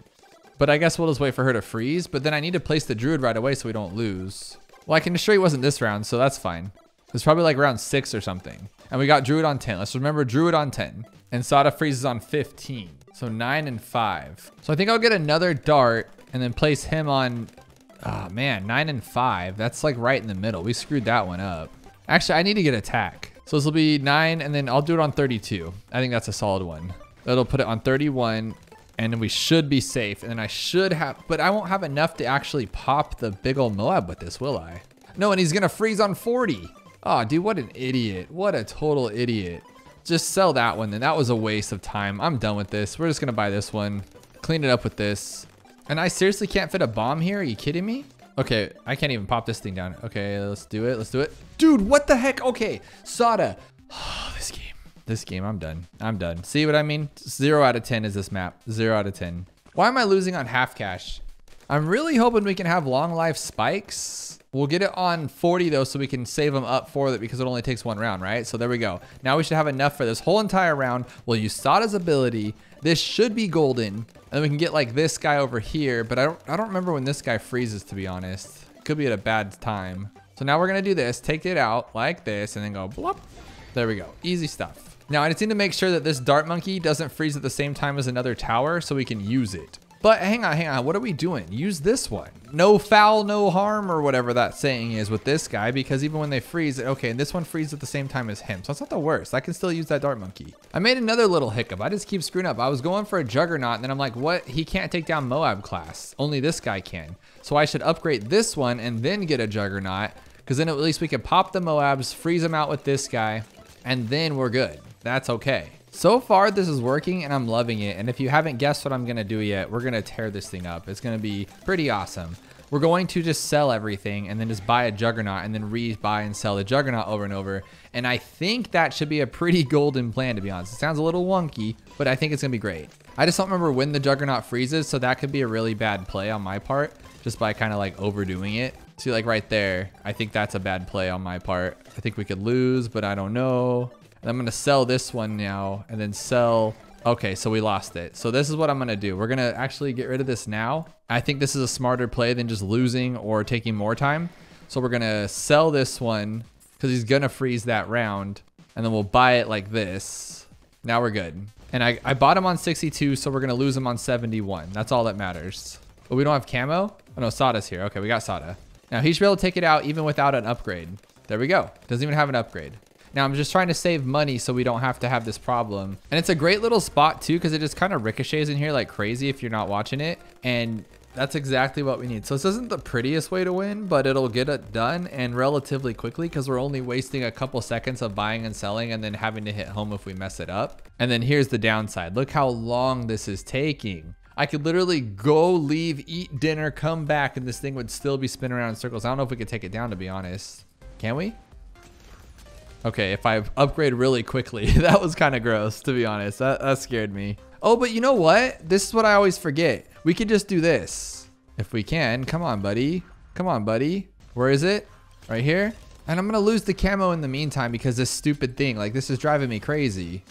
But I guess we'll just wait for her to freeze. But then I need to place the druid right away so we don't lose. Well, I can assure you it wasn't this round, so that's fine. It's probably like round 6 or something. And we got druid on 10. Let's remember druid on 10. And Sada freezes on 15. So 9 and 5. So I think I'll get another dart and then place him on, oh man, 9 and 5. That's like right in the middle. We screwed that one up. Actually, I need to get attack. So this will be 9, and then I'll do it on 32. I think that's a solid one. That'll put it on 31, and then we should be safe. And then I should have, but I won't have enough to actually pop the big old Moab with this, will I? No, and he's gonna freeze on 40. Oh, dude, what an idiot. What a total idiot. Just sell that one then. That was a waste of time. I'm done with this. We're just gonna buy this one, clean it up with this. And I seriously can't fit a bomb here? Are you kidding me? Okay, I can't even pop this thing down. Okay, let's do it. Let's do it. Dude, what the heck? Okay, Sada. Oh, this game, I'm done. I'm done. See what I mean? 0 out of 10 is this map. 0 out of 10. Why am I losing on half cash? I'm really hoping we can have long life spikes. We'll get it on 40 though, so we can save them up for it because it only takes 1 round, right? So there we go. Now we should have enough for this whole entire round. We'll use Sada's ability. This should be golden. And we can get like this guy over here, but I don't remember when this guy freezes, to be honest. Could be at a bad time. So now we're gonna do this, take it out like this, and then go blop. There we go, easy stuff. Now I just need to make sure that this dart monkey doesn't freeze at the same time as another tower so we can use it. But hang on. What are we doing? Use this one. No foul, no harm, or whatever that saying is with this guy, because even when they freeze, okay, and this one freezes at the same time as him. So it's not the worst. I can still use that Dart Monkey. I made another little hiccup. I just keep screwing up. I was going for a Juggernaut, and then I'm like, what? He can't take down Moab class. Only this guy can. So I should upgrade this one and then get a Juggernaut, because then at least we can pop the Moabs, freeze them out with this guy, and then we're good. That's okay. So far, this is working and I'm loving it. And if you haven't guessed what I'm gonna do yet, we're gonna tear this thing up. It's gonna be pretty awesome. We're going to just sell everything and then just buy a Juggernaut and then re-buy and sell the Juggernaut over and over. And I think that should be a pretty golden plan, to be honest. It sounds a little wonky, but I think it's gonna be great. I just don't remember when the Juggernaut freezes, so that could be a really bad play on my part, just by kind of like overdoing it. See, like right there, I think that's a bad play on my part. I think we could lose, but I don't know. And I'm gonna sell this one now and then sell. Okay, so we lost it. So this is what I'm gonna do. We're gonna actually get rid of this now. I think this is a smarter play than just losing or taking more time. So we're gonna sell this one because he's gonna freeze that round, and then we'll buy it like this. Now we're good. And I bought him on 62, so we're gonna lose him on 71. That's all that matters. But we don't have camo? Oh no, Sada's here. Okay, we got Sada. Now he should be able to take it out even without an upgrade. There we go. Doesn't even have an upgrade. Now I'm just trying to save money so we don't have to have this problem. And it's a great little spot too, because it just kind of ricochets in here like crazy if you're not watching it. And that's exactly what we need. So this isn't the prettiest way to win, but it'll get it done and relatively quickly, because we're only wasting a couple seconds of buying and selling and then having to hit home if we mess it up. And then here's the downside. Look how long this is taking. I could literally go, leave, eat dinner, come back, and this thing would still be spinning around in circles. I don't know if we could take it down, to be honest. Can we? Okay, if I upgrade really quickly, that was kind of gross, to be honest. That scared me. Oh, but you know what? This is what I always forget. We could just do this. If we can. Come on, buddy. Come on, buddy. Where is it? Right here? And I'm going to lose the camo in the meantime because this stupid thing, like, this is driving me crazy.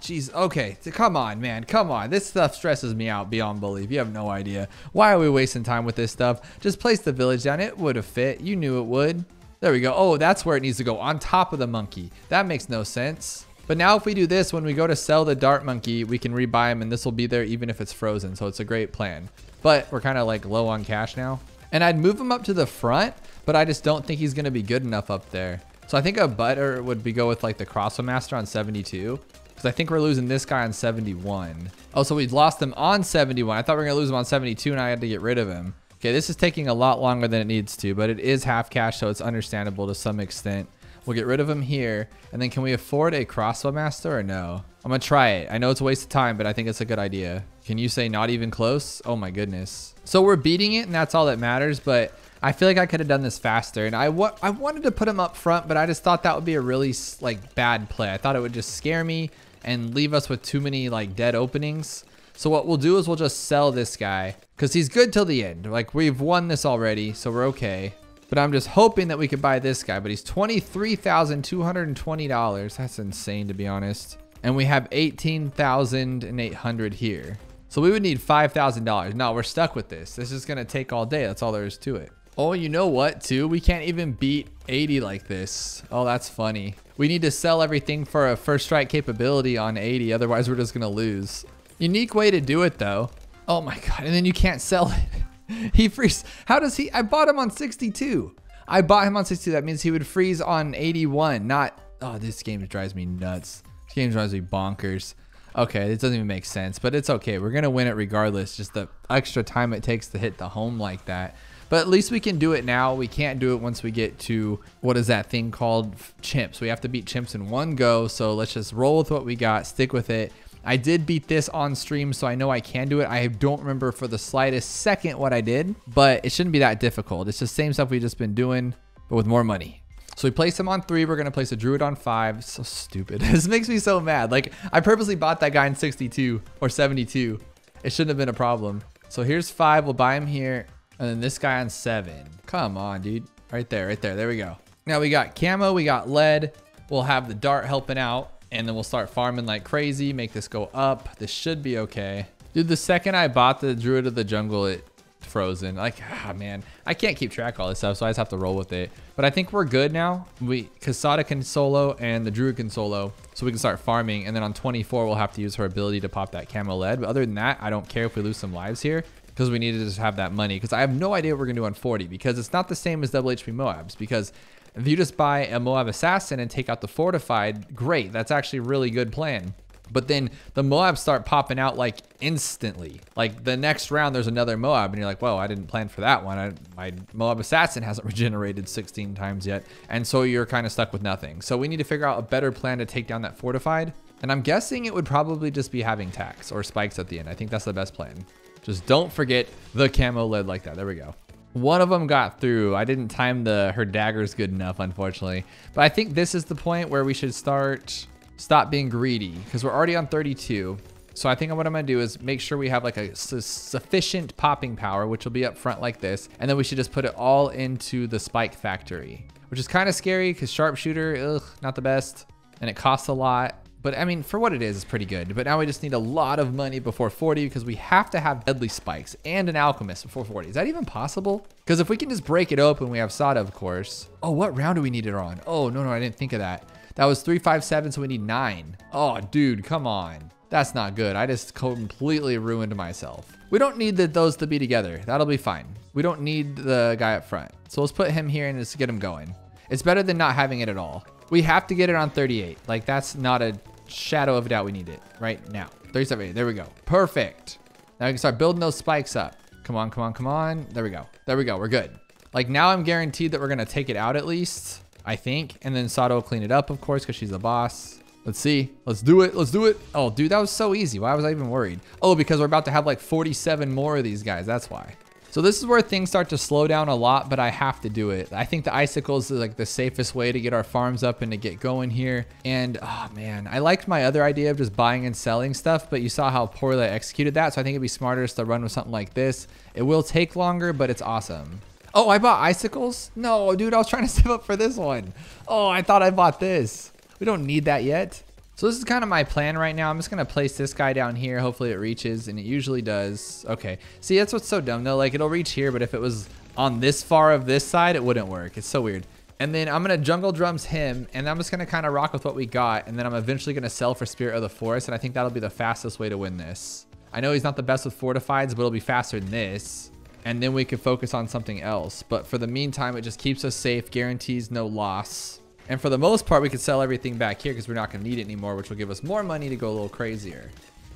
Jeez, okay. Come on, man. Come on. This stuff stresses me out beyond belief. You have no idea. Why are we wasting time with this stuff? Just place the village down. It would have fit. You knew it would. There we go. Oh, that's where it needs to go, on top of the monkey. That makes no sense. But now if we do this, when we go to sell the Dart Monkey, we can rebuy him and this will be there even if it's frozen. So it's a great plan. But we're kind of like low on cash now. And I'd move him up to the front, but I just don't think he's going to be good enough up there. So I think a better would be go with like the Crossbow Master on 72. Because I think we're losing this guy on 71. Oh, so we lost him on 71. I thought we were going to lose him on 72 and I had to get rid of him. Okay, this is taking a lot longer than it needs to, but it is half cash, so it's understandable to some extent. We'll get rid of him here. And then can we afford a Crossbow Master or no? I'm going to try it. I know it's a waste of time, but I think it's a good idea. Can you say not even close? Oh my goodness. So we're beating it and that's all that matters, but I feel like I could have done this faster. And I wanted to put him up front, but I just thought that would be a really like bad play. I thought it would just scare me and leave us with too many like dead openings. So what we'll do is we'll just sell this guy because he's good till the end. Like we've won this already, so we're okay. But I'm just hoping that we could buy this guy, but he's $23,220. That's insane, to be honest. And we have 18,800 here. So we would need $5,000. No, we're stuck with this. This is gonna take all day. That's all there is to it. Oh, you know what too? We can't even beat 80 like this. Oh, that's funny. We need to sell everything for a first strike capability on 80. Otherwise we're just gonna lose. Unique way to do it though. Oh my God, and then you can't sell it. He freezes. How does he? I bought him on 62. I bought him on 62. That means he would freeze on 81. Not, oh, this game drives me nuts. This game drives me bonkers. Okay, it doesn't even make sense, but it's okay. We're gonna win it regardless. Just the extra time it takes to hit the home like that. But at least we can do it now. We can't do it once we get to, what is that thing called? Chimps. We have to beat chimps in one go. So let's just roll with what we got, stick with it. I did beat this on stream, so I know I can do it. I don't remember for the slightest second what I did, but it shouldn't be that difficult. It's the same stuff we've just been doing, but with more money. So we place him on 3. We're going to place a Druid on 5. So stupid. This makes me so mad. Like, I purposely bought that guy in 62 or 72. It shouldn't have been a problem. So here's 5. We'll buy him here. And then this guy on 7. Come on, dude. Right there, right there. There we go. Now we got camo. We got lead. We'll have the dart helping out. And then we'll start farming like crazy, make this go up. This should be okay. Dude, the second I bought the Druid of the Jungle, it frozen. Like, man, I can't keep track of all this stuff, so I just have to roll with it. But I think we're good now. Kasada can solo and the Druid can solo, so we can start farming. And then on 24, we'll have to use her ability to pop that camo lead. But other than that, I don't care if we lose some lives here, because we need to just have that money. Because I have no idea what we're gonna do on 40, because it's not the same as double HP Moabs. Because if you just buy a Moab Assassin and take out the fortified, great. That's actually a really good plan. But then the Moabs start popping out like instantly. Like the next round, there's another Moab, and you're like, whoa, I didn't plan for that one. My Moab Assassin hasn't regenerated 16 times yet. And so you're kind of stuck with nothing. So we need to figure out a better plan to take down that fortified. And I'm guessing it would probably just be having tax or spikes at the end. I think that's the best plan. Just don't forget the camo lead like that. There we go. One of them got through. I didn't time her daggers good enough, unfortunately. But I think this is the point where we should stop being greedy, because we're already on 32. So I think what I'm gonna do is make sure we have like a sufficient popping power, which will be up front like this. And then we should just put it all into the spike factory, which is kind of scary because sharpshooter, ugh, not the best. And it costs a lot. But I mean, for what it is, it's pretty good. But now we just need a lot of money before 40, because we have to have deadly spikes and an alchemist before 40. Is that even possible? Because if we can just break it open, we have Sada, of course. Oh, what round do we need it on? Oh, no, I didn't think of that. That was 3, 5, 7, so we need 9. Oh, dude, come on. That's not good. I just completely ruined myself. We don't need those to be together. That'll be fine. We don't need the guy up front. So let's put him here and just get him going. It's better than not having it at all. We have to get it on 38. Like, that's not a shadow of a doubt we need it right now. 37, there we go. Perfect. Now we can start building those spikes up. Come on, come on, come on. There we go. There we go. We're good. Like, now I'm guaranteed that we're going to take it out at least, I think. And then Sada will clean it up, of course, because she's the boss. Let's see. Let's do it. Let's do it. Oh, dude, that was so easy. Why was I even worried? Oh, because we're about to have like 47 more of these guys. That's why. So this is where things start to slow down a lot, but I have to do it. I think the icicles is like the safest way to get our farms up and to get going here. And oh man, I liked my other idea of just buying and selling stuff, but you saw how poorly I executed that. So I think it'd be smarter just to run with something like this. It will take longer, but it's awesome. Oh, I bought icicles? No, dude, I was trying to save up for this one. Oh, I thought I bought this. We don't need that yet. So this is kind of my plan right now. I'm just going to place this guy down here. Hopefully it reaches, and it usually does. Okay. See, that's what's so dumb though. Like, it'll reach here, but if it was on this far of this side, it wouldn't work. It's so weird. And then I'm going to jungle drums him, and I'm just going to kind of rock with what we got. And then I'm eventually going to sell for Spirit of the Forest. And I think that'll be the fastest way to win this. I know he's not the best with fortifieds, but it'll be faster than this. And then we could focus on something else. But for the meantime, it just keeps us safe, guarantees no loss. And for the most part, we could sell everything back here because we're not going to need it anymore, which will give us more money to go a little crazier.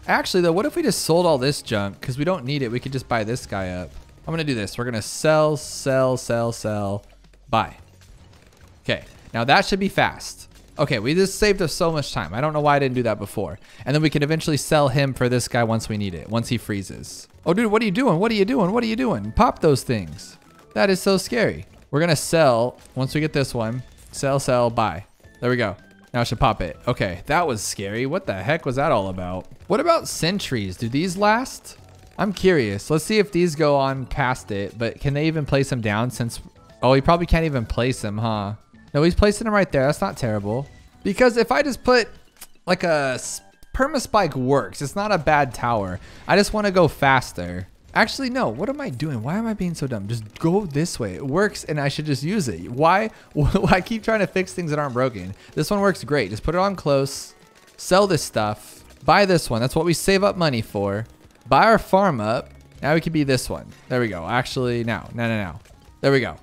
Actually, though, what if we just sold all this junk? Because we don't need it. We could just buy this guy up. I'm going to do this. We're going to sell, buy. Okay. Now that should be fast. Okay. We just saved us so much time. I don't know why I didn't do that before. And then we can eventually sell him for this guy once we need it, once he freezes. Oh, dude, what are you doing? What are you doing? What are you doing? Pop those things. That is so scary. We're going to sell once we get this one. Sell, buy. There we go. Now I should pop it. Okay, that was scary. What the heck was that all about? What about sentries? Do these last? I'm curious. Let's see if these go on past it, but can they even place them down since... Oh, he probably can't even place them, huh? No, he's placing them right there. That's not terrible. Because if I just put like a permaspike works, it's not a bad tower. I just want to go faster. Actually, no. What am I doing? Why am I being so dumb? Just go this way. It works, and I should just use it. Why? I keep trying to fix things that aren't broken. This one works great. Just put it on close. Sell this stuff. Buy this one. That's what we save up money for. Buy our farm up. Now we can be this one. There we go. Actually, no. There we go.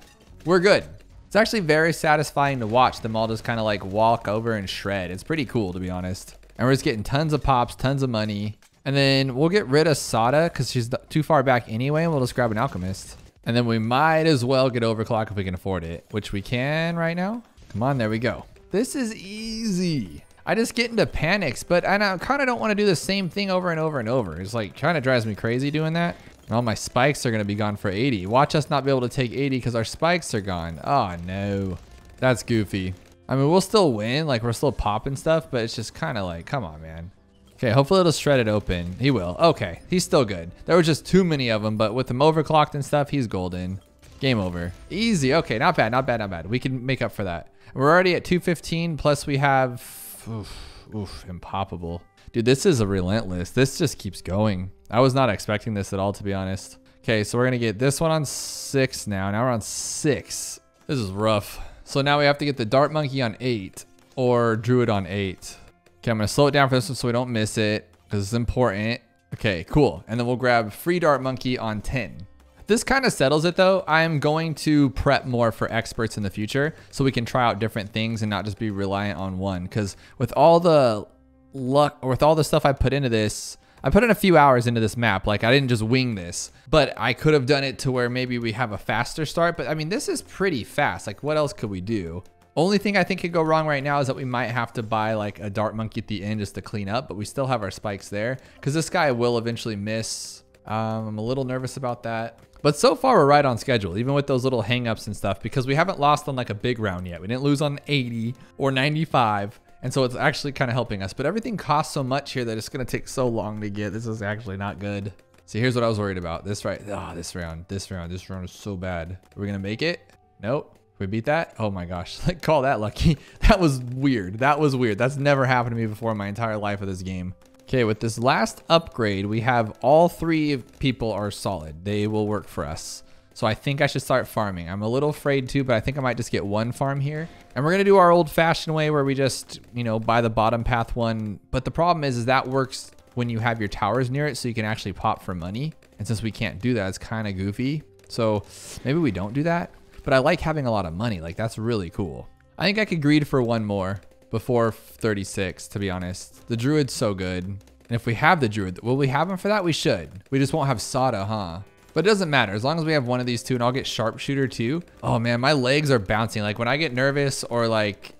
We're good. It's actually very satisfying to watch them all just kind of like walk over and shred. It's pretty cool, to be honest. And we're just getting tons of pops, tons of money. And then we'll get rid of Sada because she's too far back anyway, and we'll just grab an alchemist. And then we might as well get overclock if we can afford it, which we can right now. Come on, there we go. This is easy. I just get into panics, but I kind of don't want to do the same thing over and over and over. It's like kind of drives me crazy doing that. And all my spikes are going to be gone for 80. Watch us not be able to take 80 because our spikes are gone. Oh, no. That's goofy. I mean, we'll still win. Like, we're still popping stuff, but it's just kind of like, come on, man. Okay, hopefully it'll shred it open. He will. Okay, he's still good. There were just too many of them, but with them overclocked and stuff, he's golden. Game over. Easy. Okay, not bad, not bad, not bad. We can make up for that. We're already at 215, plus we have... impoppable. Dude, this is a relentless. This just keeps going. I was not expecting this at all, to be honest. Okay, so we're gonna get this one on 6 now. Now we're on 6. This is rough. So now we have to get the Dart Monkey on 8 or Druid on 8. Okay, I'm gonna slow it down for this one so we don't miss it because it's important. Okay, cool. And then we'll grab free Dart Monkey on 10. This kind of settles it though. I am going to prep more for experts in the future so we can try out different things and not just be reliant on one. Because with all the luck or with all the stuff I put into this, I put in a few hours into this map. Like I didn't just wing this, but I could have done it to where maybe we have a faster start. But I mean, this is pretty fast. Like what else could we do? Only thing I think could go wrong right now is that we might have to buy like a Dart Monkey at the end just to clean up, but we still have our spikes there because this guy will eventually miss. I'm a little nervous about that. But so far we're right on schedule, even with those little hangups and stuff, because we haven't lost on like a big round yet. We didn't lose on 80 or 95. And so it's actually kind of helping us, but everything costs so much here that it's going to take so long to get. This is actually not good. See, here's what I was worried about. This round is so bad. Are we going to make it? Nope. We beat that? Oh my gosh. Like, call that lucky. That was weird. That was weird. That's never happened to me before in my entire life of this game. Okay, with this last upgrade, we have all 3 people are solid. They will work for us. So I think I should start farming. I'm a little afraid to, but I think I might just get 1 farm here. And we're gonna do our old fashioned way where we just, you know, buy the bottom path one. But the problem is that works when you have your towers near it so you can actually pop for money. And since we can't do that, it's kind of goofy. So maybe we don't do that. But I like having a lot of money. Like that's really cool. I think I could greed for 1 more before 36, to be honest. The Druid's so good. And if we have the Druid, will we have him for that? We should. We just won't have Sada, huh? But it doesn't matter as long as we have one of these 2, and I'll get Sharpshooter too. Oh man, my legs are bouncing. Like when I get nervous or like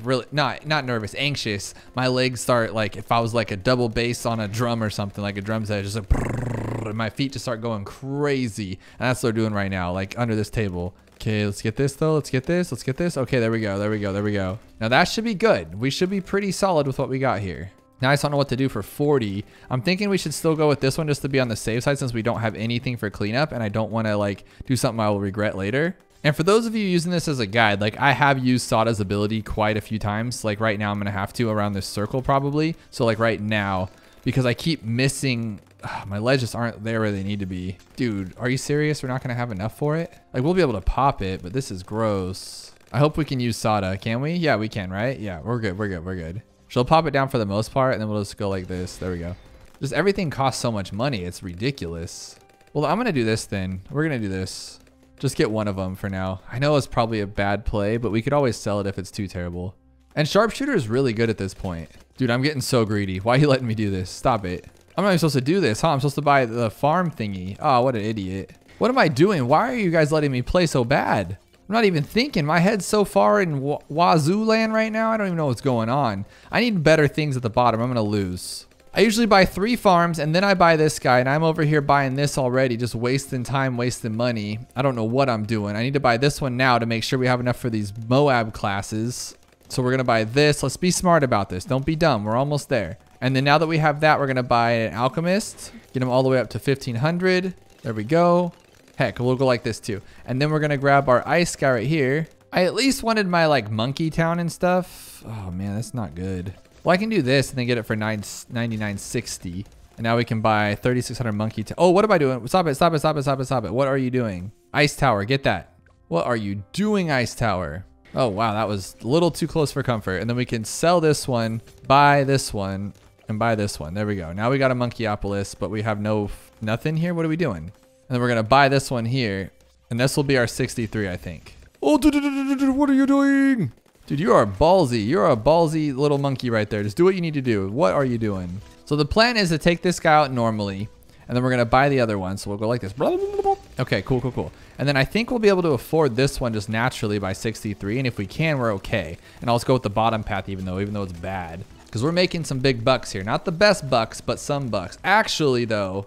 really not nervous, anxious, my legs start like if I was like a double bass on a drum or something, like a drum set, just like brrr, and my feet just start going crazy. And that's what they're doing right now, like under this table. Okay, let's get this though. Let's get this. Let's get this. Okay, there we go. There we go. There we go. Now that should be good. We should be pretty solid with what we got here. Now I just don't know what to do for 40. I'm thinking we should still go with this one just to be on the safe side since we don't have anything for cleanup and I don't want to like do something I will regret later. And for those of you using this as a guide, like I have used Sada's ability quite a few times. Like right now I'm going to have to around this circle probably. So like right now, because I keep missing, my legs just aren't there where they need to be. Dude, are you serious? We're not going to have enough for it? Like we'll be able to pop it, but this is gross. I hope we can use Sada. Can we? Yeah, we can, right? Yeah, we're good. We're good. We're good. She'll pop it down for the most part, and then we'll just go like this. There we go. Just everything costs so much money. It's ridiculous. Well, I'm going to do this then. We're going to do this. Just get 1 of them for now. I know it's probably a bad play, but we could always sell it if it's too terrible. And Sharpshooter is really good at this point. Dude, I'm getting so greedy. Why are you letting me do this? Stop it. I'm not even supposed to do this, huh? I'm supposed to buy the farm thingy. Oh, what an idiot. What am I doing? Why are you guys letting me play so bad? I'm not even thinking. My head's so far in Wazoo land right now. I don't even know what's going on. I need better things at the bottom. I'm going to lose. I usually buy 3 farms and then I buy this guy and I'm over here buying this already, just wasting time, wasting money. I don't know what I'm doing. I need to buy this one now to make sure we have enough for these Moab classes. So we're going to buy this. Let's be smart about this. Don't be dumb. We're almost there. And then now that we have that, we're going to buy an Alchemist, get him all the way up to 1500. There we go. Heck, we'll go like this too. And then we're going to grab our ice guy right here. I at least wanted my like monkey town and stuff. Oh man, that's not good. Well, I can do this and then get it for 99.60. And now we can buy 3,600 monkey town. Oh, what am I doing? Stop it, stop it, stop it, stop it, stop it. What are you doing? Ice tower, get that. What are you doing, ice tower? Oh wow, that was a little too close for comfort. And then we can sell this one, buy this one, and buy this one. There we go. Now we got a Monkeyopolis, but we have nothing here. What are we doing? And then we're gonna buy this one here, and this will be our 63, I think. Oh, what are you doing? Dude, you are ballsy. You're a ballsy little monkey right there. Just do what you need to do. What are you doing? So the plan is to take this guy out normally, and then we're gonna buy the other one. So we'll go like this. Okay, cool, cool, cool. And then I think we'll be able to afford this one just naturally by 63, and if we can, we're okay. And I'll just go with the bottom path even though it's bad. Because we're making some big bucks here. Not the best bucks, but some bucks. Actually, though,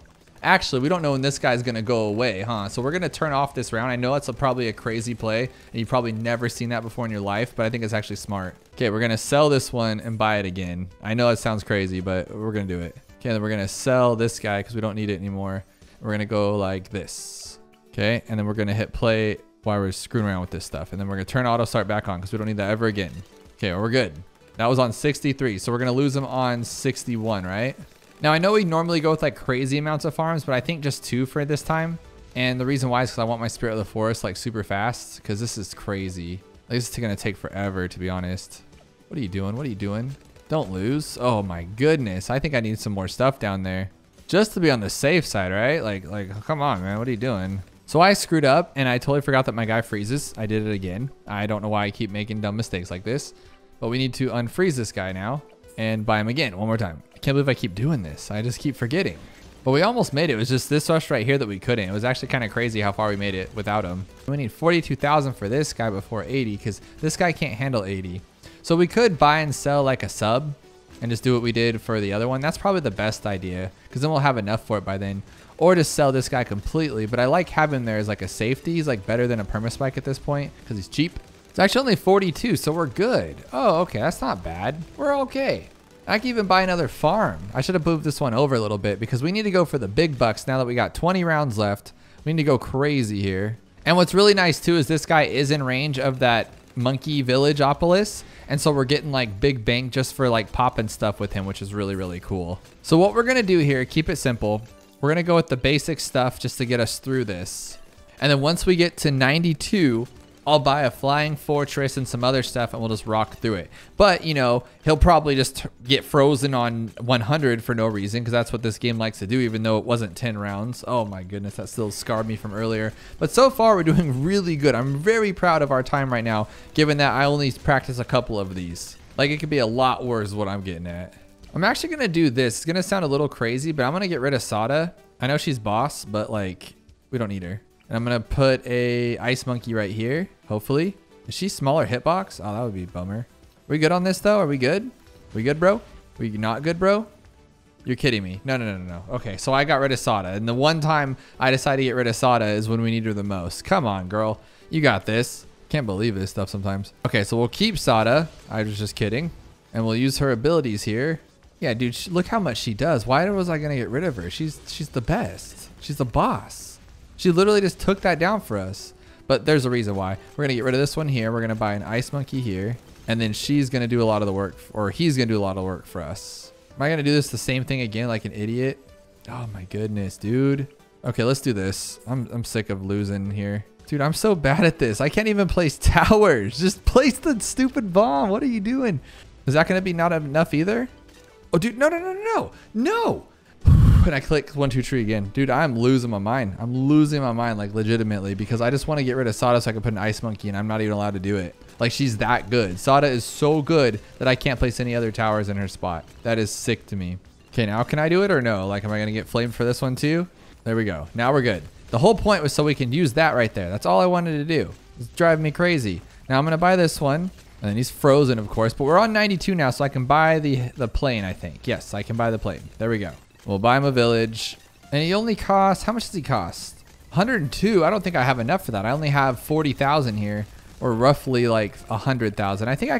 we don't know when this guy's going to go away, huh? So we're going to turn off this round. I know it's probably a crazy play, and you've probably never seen that before in your life, but I think it's actually smart. Okay, we're going to sell this one and buy it again. I know it sounds crazy, but we're going to do it. Okay, then we're going to sell this guy because we don't need it anymore. We're going to go like this. Okay, and then we're going to hit play while we're screwing around with this stuff. And then we're going to turn auto start back on because we don't need that ever again. Okay, well, we're good. That was on 63, so we're going to lose them on 61, right? Now, I know we normally go with like crazy amounts of farms, but I think just 2 for this time. And the reason why is because I want my Spirit of the Forest like super fast, because this is crazy. Like, this is gonna take forever, to be honest. What are you doing? What are you doing? Don't lose. Oh my goodness. I think I need some more stuff down there. Just to be on the safe side, right? Like, come on, man. What are you doing? So I screwed up and I totally forgot that my guy freezes. I did it again. I don't know why I keep making dumb mistakes like this, but we need to unfreeze this guy now and buy him again one more time. I can't believe I keep doing this. I just keep forgetting. But we almost made it. It was just this rush right here that we couldn't. It was actually kind of crazy how far we made it without him. We need 42,000 for this guy before 80 because this guy can't handle 80. So we could buy and sell like a sub and just do what we did for the other one. That's probably the best idea because then we'll have enough for it by then. Or just sell this guy completely. But I like having him there as like a safety. He's like better than a permaspike at this point because he's cheap. It's actually only 42, so we're good. Oh, okay. That's not bad. We're okay. I can even buy another farm. I should have moved this one over a little bit because we need to go for the big bucks now that we got 20 rounds left. We need to go crazy here. And what's really nice too is this guy is in range of that monkey villageopolis. And so we're getting like big bank just for like popping stuff with him, which is really, really cool. So what we're going to do here, keep it simple. We're going to go with the basic stuff just to get us through this. And then once we get to 92, I'll buy a flying fortress and some other stuff and we'll just rock through it. But, you know, he'll probably just get frozen on 100 for no reason because that's what this game likes to do, even though it wasn't 10 rounds. Oh my goodness, that still scarred me from earlier. But so far, we're doing really good. I'm very proud of our time right now, given that I only practice a couple of these. Like, it could be a lot worse is what I'm getting at. I'm actually going to do this. It's going to sound a little crazy, but I'm going to get rid of Sada. I know she's boss, but like, we don't need her. And I'm going to put a ice monkey right here, hopefully. Is she smaller hitbox? Oh, that would be a bummer. We good on this, though? Are we good? We good, bro? We not good, bro? You're kidding me. No. Okay, so I got rid of Sada. And the one time I decided to get rid of Sada is when we need her the most. Come on, girl. You got this. Can't believe this stuff sometimes. Okay, so we'll keep Sada. I was just kidding. And we'll use her abilities here. Yeah, dude, look how much she does. Why was I going to get rid of her? She's the best. She's the boss. She literally just took that down for us. But there's a reason why. We're going to get rid of this one here. We're going to buy an ice monkey here. And then she's going to do a lot of the work. Or he's going to do a lot of work for us. Am I going to do this the same thing again like an idiot? Oh my goodness, dude. Okay, let's do this. I'm sick of losing here. Dude, I'm so bad at this. I can't even place towers. Just place the stupid bomb. What are you doing? Is that going to be not enough either? Oh, dude, no. And I click 1, 2, 3 again. Dude, I'm losing my mind. I'm losing my mind, like legitimately, because I just want to get rid of Sada so I can put an ice monkey and I'm not even allowed to do it. Like, she's that good. Sada is so good that I can't place any other towers in her spot. That is sick to me. Okay, now can I do it or no? Like, am I going to get flamed for this one too? There we go. Now we're good. The whole point was so we can use that right there. That's all I wanted to do. It's driving me crazy. Now I'm going to buy this one. And then he's frozen, of course. But we're on 92 now, so I can buy the plane, I think. Yes, I can buy the plane. There we go. We'll buy him a village. And he only costs, how much does he cost? 102. I don't think I have enough for that. I only have 40,000 here, or roughly like 100,000. I think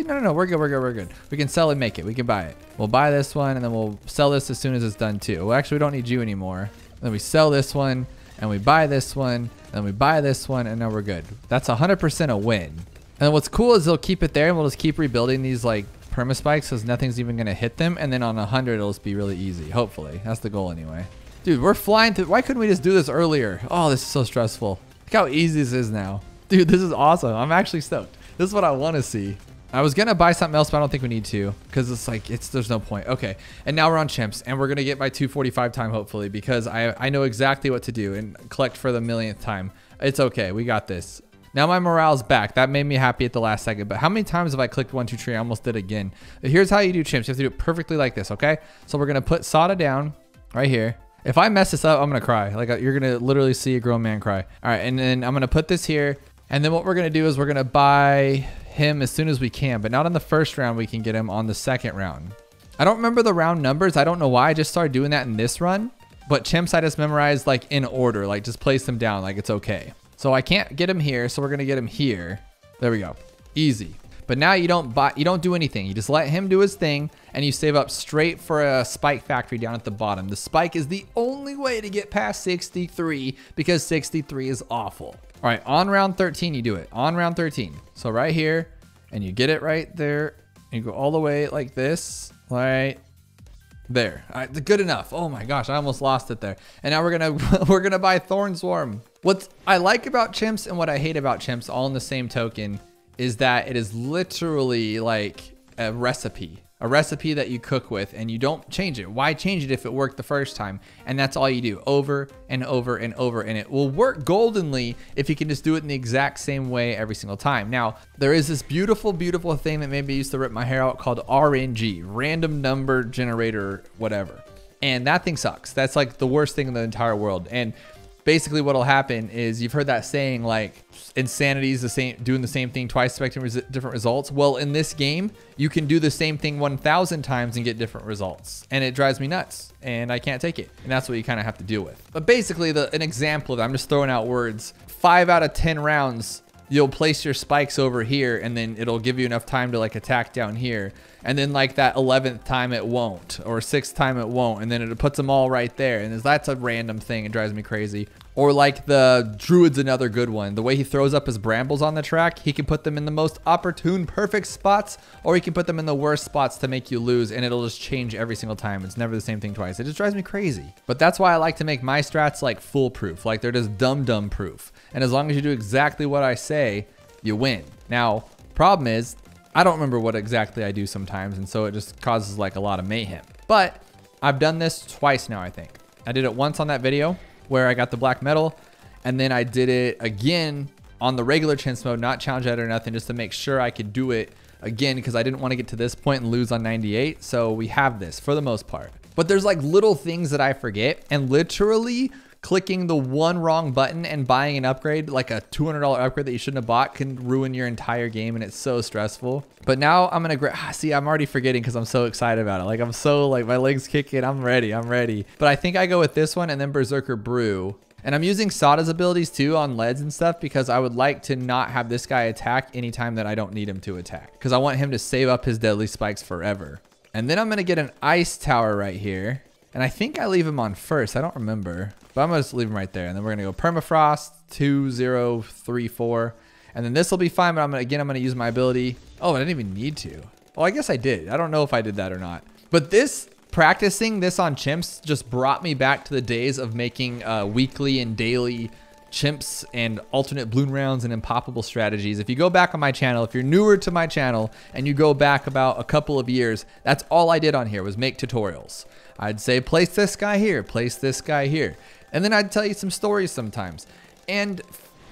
no. We're good. We can sell and make it. We can buy it. We'll buy this one and then we'll sell this as soon as it's done too. Well, actually, we don't need you anymore. Then we sell this one and we buy this one and then we buy this one and now we're good. That's 100% a win. And what's cool is they'll keep it there and we'll just keep rebuilding these like permaspikes because nothing's even going to hit them. And then on 100, it'll just be really easy. Hopefully. That's the goal anyway. Dude, we're flying through. Why couldn't we just do this earlier? Oh, this is so stressful. Look how easy this is now. Dude, this is awesome. I'm actually stoked. This is what I want to see. I was going to buy something else, but I don't think we need to because it's like, there's no point. Okay. And now we're on chimps and we're going to get my 245 time, hopefully, because I know exactly what to do and collect for the millionth time. It's okay. We got this. Now my morale's back. That made me happy at the last second. But how many times have I clicked 1, 2, 3? I almost did again. Here's how you do chimps. You have to do it perfectly like this, okay? So we're going to put Sada down right here. If I mess this up, I'm going to cry. Like, you're going to literally see a grown man cry. All right, and then I'm going to put this here. And then what we're going to do is we're going to buy him as soon as we can. But not on the first round. We can get him on the second round. I don't remember the round numbers. I don't know why. I just started doing that in this run. But chimps I just memorized like in order. Like, just place them down like it's okay. So I can't get him here, so we're gonna get him here. There we go, easy. But now you don't do anything. You just let him do his thing, and you save up straight for a spike factory down at the bottom. The spike is the only way to get past 63 because 63 is awful. All right, on round 13 you do it. On round 13. So right here, and you get it right there. And you go all the way like this, right There. All right, good enough. Oh my gosh, I almost lost it there. And now we're gonna we're gonna buy Thorn Swarm. What I like about chimps and what I hate about chimps all in the same token is that it is literally like a recipe that you cook with and you don't change it. Why change it if it worked the first time? And that's all you do over and over and over, and it will work goldenly if you can just do it in the exact same way every single time. Now, there is this beautiful thing that maybe used to rip my hair out called RNG, random number generator, whatever. And that thing sucks. That's like the worst thing in the entire world. And basically what'll happen is, you've heard that saying, like, insanity is the same, doing the same thing twice, expecting different results. Well, in this game, you can do the same thing 1,000 times and get different results. And it drives me nuts and I can't take it. And that's what you kind of have to deal with. But basically an example of that, I'm just throwing out words, 5 out of 10 rounds, you'll place your spikes over here and then it'll give you enough time to like attack down here. And then like that 11th time it won't, or 6th time it won't. And then it puts them all right there. And that's a random thing. It drives me crazy. Or like the Druid's another good one. The way he throws up his brambles on the track, he can put them in the most opportune, perfect spots, or he can put them in the worst spots to make you lose, and it'll just change every single time. It's never the same thing twice. It just drives me crazy. But that's why I like to make my strats like foolproof, like they're just dumb proof. And as long as you do exactly what I say, you win. Now, problem is, I don't remember what exactly I do sometimes, and so it just causes like a lot of mayhem. But I've done this twice now, I think. I did it once on that video where I got the black metal, and then I did it again on the regular chintz mode, not challenge edit or nothing, just to make sure I could do it again, because I didn't want to get to this point and lose on 98. So we have this for the most part. But there's like little things that I forget, and literally clicking the one wrong button and buying an upgrade, like a $200 upgrade that you shouldn't have bought, can ruin your entire game, and it's so stressful. But now I'm gonna see, I'm already forgetting because I'm so excited about it. Like I'm so like, my legs kicking, I'm ready. But I think I go with this one and then Berserker Brew. And I'm using Sada's abilities too on leads and stuff, because I would like to not have this guy attack anytime that I don't need him to attack, because I want him to save up his deadly spikes forever. And then I'm gonna get an ice tower right here. And I think I leave him on first. I don't remember, but I'm gonna just leave him right there. And then we're gonna go permafrost 2, 0, 3, 4. And then this will be fine, but I'm gonna use my ability. Oh, I didn't even need to. Oh, I guess I did. I don't know if I did that or not. But practicing this on chimps just brought me back to the days of making weekly and daily chimps and alternate bloon rounds and impoppable strategies. If you go back on my channel, if you're newer to my channel and you go back about a couple of years, that's all I did on here was make tutorials. I'd say place this guy here, place this guy here. And then I'd tell you some stories sometimes. And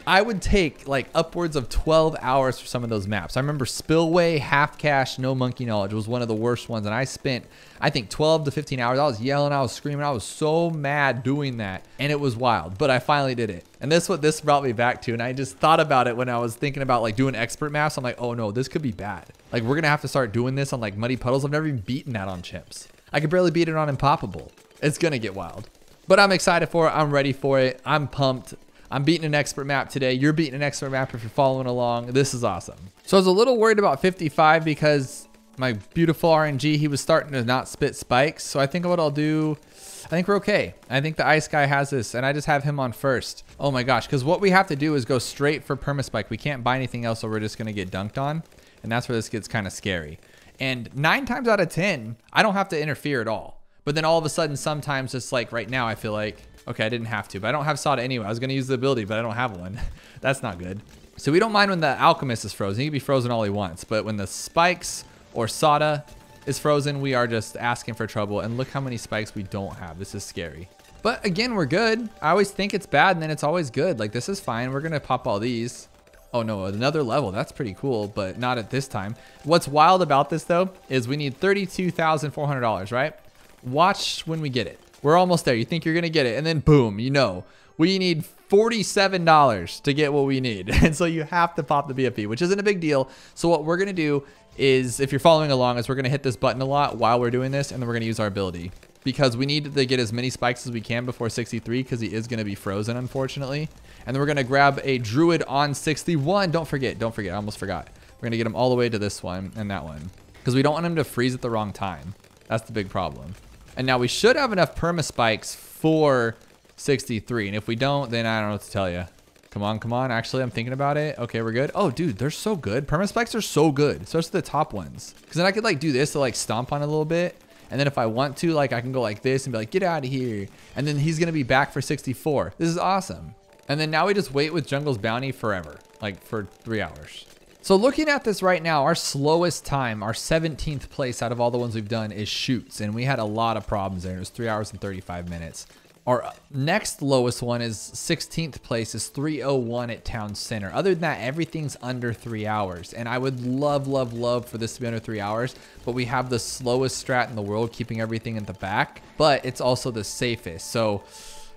I would take like upwards of 12 hours for some of those maps. I remember Spillway, Half Cash, No Monkey Knowledge was one of the worst ones. And I spent, I think 12 to 15 hours. I was yelling, I was screaming. I was so mad doing that. And it was wild, but I finally did it. And this is what this brought me back to. And I just thought about it when I was thinking about like doing expert maps. I'm like, oh no, this could be bad. Like we're gonna have to start doing this on like Muddy Puddles. I've never even beaten that on chimps. I could barely beat it on Impoppable. It's gonna get wild. But I'm excited for it. I'm ready for it. I'm pumped. I'm beating an expert map today. You're beating an expert map if you're following along. This is awesome. So I was a little worried about 55 because my beautiful RNG, he was starting to not spit spikes. So I think what I'll do, I think we're okay. I think the ice guy has this, and I just have him on first. Oh my gosh, because what we have to do is go straight for permaspike. We can't buy anything else or we're just gonna get dunked on. And that's where this gets kind of scary. And 9 times out of 10, I don't have to interfere at all. But then all of a sudden, sometimes it's like right now, I feel like, okay, I didn't have to, but I don't have Sada anyway. I was gonna use the ability, but I don't have one. That's not good. So we don't mind when the Alchemist is frozen. He can be frozen all he wants, but when the spikes or Sada is frozen, we are just asking for trouble. And look how many spikes we don't have. This is scary. But again, we're good. I always think it's bad and then it's always good. Like this is fine. We're gonna pop all these. Oh no, another level. That's pretty cool, but not at this time. What's wild about this though, is we need $32,400, right? Watch when we get it. We're almost there. You think you're gonna get it, and then boom, you know, we need $47 to get what we need. And so you have to pop the BFP, which isn't a big deal. So what we're gonna do is, if you're following along, is we're gonna hit this button a lot while we're doing this, and then we're gonna use our ability. Because we need to get as many spikes as we can before 63, because he is gonna be frozen, unfortunately. And then we're gonna grab a Druid on 61. Don't forget, I almost forgot. We're gonna get him all the way to this one and that one, because we don't want him to freeze at the wrong time. That's the big problem. And now we should have enough perma spikes for 63. And if we don't, then I don't know what to tell you. Come on, come on. Actually, I'm thinking about it. Okay, we're good. Oh, dude, they're so good. Perma spikes are so good, especially the top ones. Because then I could like do this to like stomp on a little bit. And then if I want to, like I can go like this and be like, get out of here. And then he's gonna be back for 64. This is awesome. And then now we just wait with Jungle's Bounty forever, like for 3 hours. So looking at this right now, our slowest time, our 17th place out of all the ones we've done is shoots. And we had a lot of problems there. It was 3 hours and 35 minutes. Our next lowest one is 16th place is 3:01 at Town Center. Other than that, everything's under 3 hours. And I would love, love, love for this to be under 3 hours. But we have the slowest strat in the world, keeping everything in the back. But it's also the safest. So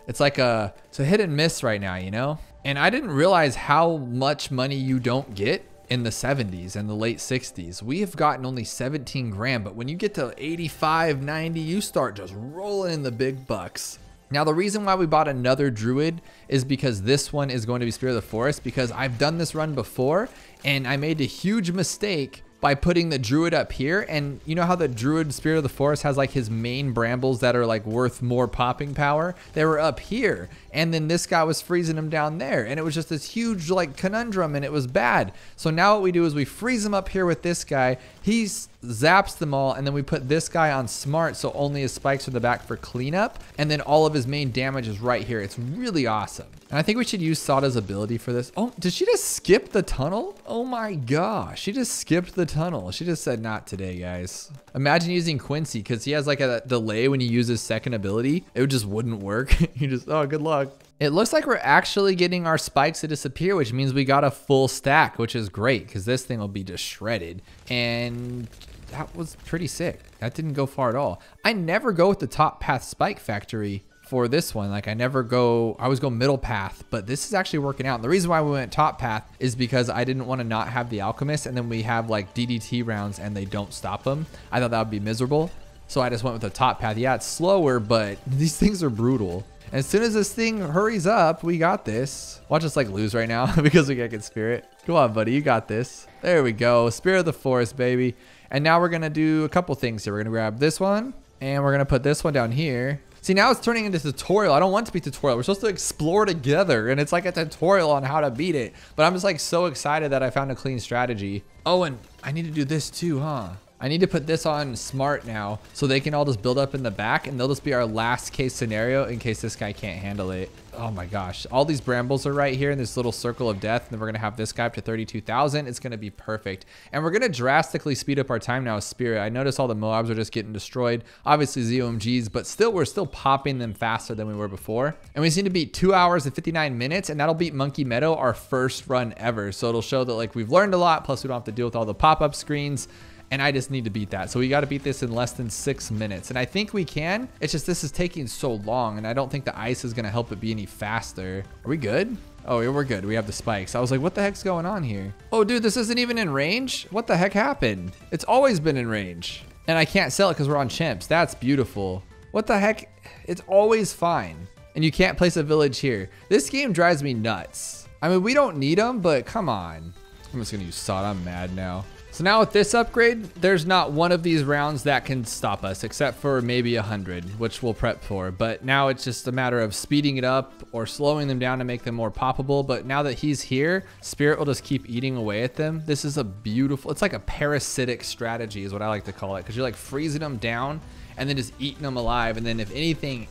it's like it's a hit and miss right now, you know? And I didn't realize how much money you don't get in the 70s and the late 60s. We have gotten only 17 grand, but when you get to 85, 90, you start just rolling in the big bucks. Now, the reason why we bought another Druid is because this one is going to be Spirit of the Forest, because I've done this run before and I made a huge mistake by putting the Druid up here. And you know how the Druid Spirit of the Forest has like his main brambles that are like worth more popping power? They were up here, and then this guy was freezing them down there, and it was just this huge like conundrum, and it was bad. So now what we do is we freeze him up here with this guy. He zaps them all, and then we put this guy on smart, so only his spikes are the back for cleanup, and then all of his main damage is right here. It's really awesome. And I think we should use Sada's ability for this. Oh, did she just skip the tunnel? Oh my gosh, she just skipped the tunnel. She just said, not today, guys. Imagine using Quincy, because he has like a delay when you use his second ability. It just wouldn't work. You just, oh, good luck. It looks like we're actually getting our spikes to disappear, which means we got a full stack, which is great, because this thing will be just shredded. And that was pretty sick. That didn't go far at all. I never go with the top path spike factory for this one. Like I always go middle path, but this is actually working out. And the reason why we went top path is because I didn't want to not have the alchemist, and then we have like DDT rounds and they don't stop them. I thought that would be miserable. So I just went with the top path. Yeah, it's slower, but these things are brutal. And as soon as this thing hurries up, we got this. Watch us like lose right now because we can't get Spirit. Come on, buddy, you got this. There we go, Spirit of the Forest, baby. And now we're gonna do a couple things here. We're gonna grab this one, and we're gonna put this one down here. See, now it's turning into tutorial. I don't want it to be tutorial. We're supposed to explore together, and it's like a tutorial on how to beat it. But I'm just like so excited that I found a clean strategy. Oh, and I need to do this too, huh? I need to put this on smart now so they can all just build up in the back, and they'll just be our last case scenario in case this guy can't handle it. Oh my gosh. All these brambles are right here in this little circle of death, and then we're going to have this guy up to 32,000. It's going to be perfect. And we're going to drastically speed up our time now with Spirit. I notice all the Moabs are just getting destroyed. Obviously ZOMGs, but still, we're still popping them faster than we were before. And we just need to beat 2 hours and 59 minutes, and that'll beat Monkey Meadow, our first run ever. So it'll show that like we've learned a lot, plus we don't have to deal with all the pop-up screens. And I just need to beat that. So we got to beat this in less than 6 minutes. And I think we can. It's just this is taking so long, and I don't think the ice is going to help it be any faster. Are we good? Oh, yeah, we're good. We have the spikes. I was like, what the heck's going on here? Oh, dude, this isn't even in range? What the heck happened? It's always been in range. And I can't sell it because we're on chimps. That's beautiful. What the heck? It's always fine. And you can't place a village here. This game drives me nuts. I mean, we don't need them, but come on. I'm just going to use Sod. I'm mad now. So now with this upgrade, there's not one of these rounds that can stop us except for maybe 100, which we'll prep for. But now it's just a matter of speeding it up or slowing them down to make them more poppable. But now that he's here, Spirit will just keep eating away at them. This is a beautiful, it's like a parasitic strategy is what I like to call it, because you're like freezing them down and then just eating them alive. And then if anything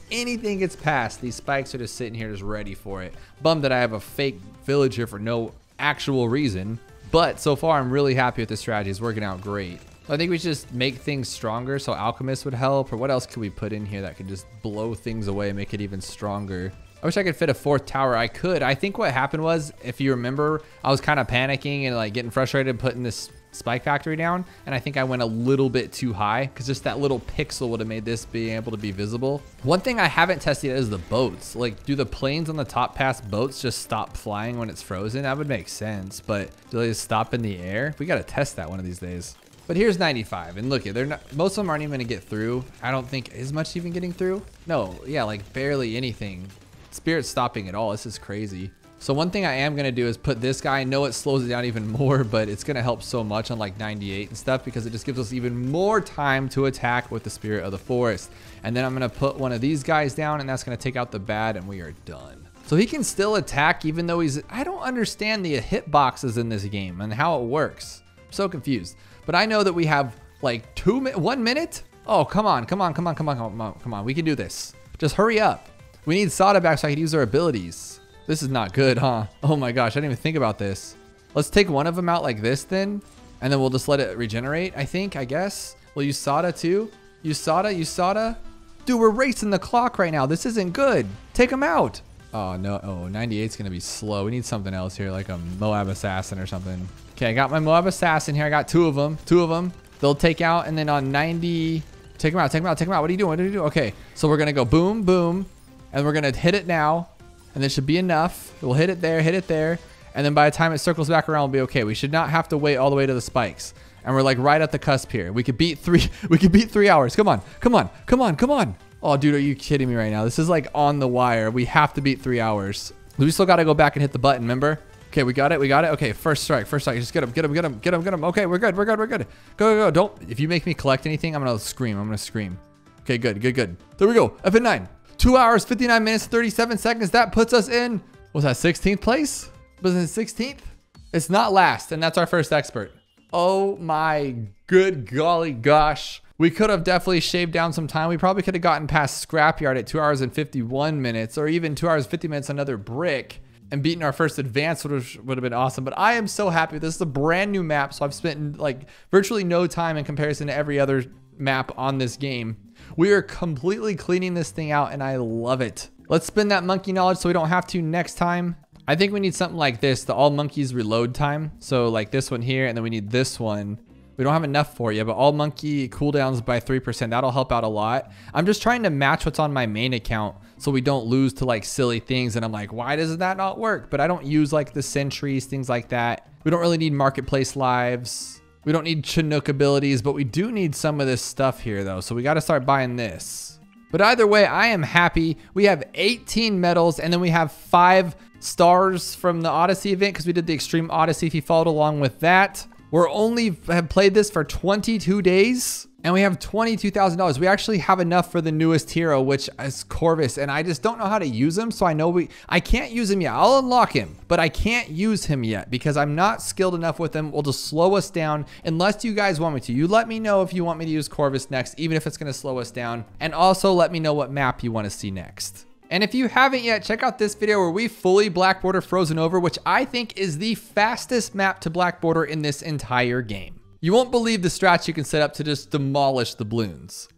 gets past, these spikes are just sitting here just ready for it. Bummed that I have a fake village here for no actual reason. But so far, I'm really happy with this strategy. It's working out great. I think we should just make things stronger, so Alchemist would help. Or what else could we put in here that could just blow things away and make it even stronger? I wish I could fit a 4th tower. I could. I think what happened was, if you remember, I was kind of panicking and like getting frustrated putting this spike factory down, and I think I went a little bit too high because just that little pixel would have made this being able to be visible. One thing I haven't tested yet is the boats. Like, do the planes on the top pass boats just stop flying when it's frozen? That would make sense, but do they just stop in the air? We got to test that one of these days. But here's 95, and look, they're not, most of them aren't even gonna get through. I don't think is much even getting through. No, yeah, like barely anything. Spirit's stopping it all. This is crazy. So one thing I am going to do is put this guy. I know it slows it down even more, but it's going to help so much on like 98 and stuff because it just gives us even more time to attack with the Spirit of the Forest. And then I'm going to put one of these guys down, and that's going to take out the bad, and we are done. So he can still attack even though he's... I don't understand the hitboxes in this game and how it works. I'm so confused. But I know that we have like 1 minute Oh, come on, come on, come on, come on, come on, come on. We can do this. Just hurry up. We need Sada back so I can use our abilities. This is not good, huh? Oh my gosh, I didn't even think about this. Let's take one of them out like this then, and then we'll just let it regenerate, I guess. We'll use Sada too. Use Sada, use Sada. Dude, we're racing the clock right now. This isn't good. Take him out. Oh, no. Oh, 98's going to be slow. We need something else here, like a Moab Assassin or something. Okay, I got my Moab Assassin here. I got two of them. Two of them. They'll take out, and then on 90... Take him out, take him out, take him out. What are you doing? What are you doing? Okay, so we're going to go boom, boom, and we're going to hit it now, and this should be enough. We'll hit it there, and then by the time it circles back around, we'll be okay. We should not have to wait all the way to the spikes. And we're like right at the cusp here. We could beat 3 hours. Come on, come on, come on, come on. Oh, dude, are you kidding me right now? This is like on the wire. We have to beat 3 hours. We still got to go back and hit the button, remember? Okay, we got it, we got it. Okay, first strike, first strike. Just get him, get him, get him, get him, get him. Okay, we're good, we're good, we're good. Go, go, go. Don't, if you make me collect anything, I'm going to scream. I'm going to scream. Okay, good, good, good. There we go. FN9. 2 hours, 59 minutes, 37 seconds. That puts us in, was that 16th place? Was it 16th? It's not last, and that's our first expert. Oh my good golly gosh. We could have definitely shaved down some time. We probably could have gotten past Scrapyard at 2 hours and 51 minutes, or even 2 hours, 50 minutes, another brick, and beating our first advance would have been awesome. But I am so happy. This is a brand new map, so I've spent like virtually no time in comparison to every other map on this game. We are completely cleaning this thing out, and I love it. Let's spend that monkey knowledge so we don't have to next time. I think we need something like this, the all monkeys reload time. So like this one here, and then we need this one. We don't have enough for you, but all monkey cooldowns by 3%. That'll help out a lot. I'm just trying to match what's on my main account so we don't lose to like silly things. And I'm like, why does that not work? But I don't use like the sentries, things like that. We don't really need marketplace lives. We don't need Chinook abilities, but we do need some of this stuff here though. So we got to start buying this. But either way, I am happy. We have 18 medals, and then we have 5 stars from the Odyssey event because we did the Extreme Odyssey if you followed along with that. We're only have played this for 22 days, and we have $22,000. We actually have enough for the newest hero, which is Corvus, and I just don't know how to use him. So I know I can't use him yet. I'll unlock him, but I can't use him yet because I'm not skilled enough with him. Will just slow us down unless you guys want me to. You let me know if you want me to use Corvus next, even if it's going to slow us down, and also let me know what map you want to see next. And if you haven't yet, check out this video where we fully Black Border Frozen Over, which I think is the fastest map to Black Border in this entire game. You won't believe the strats you can set up to just demolish the balloons.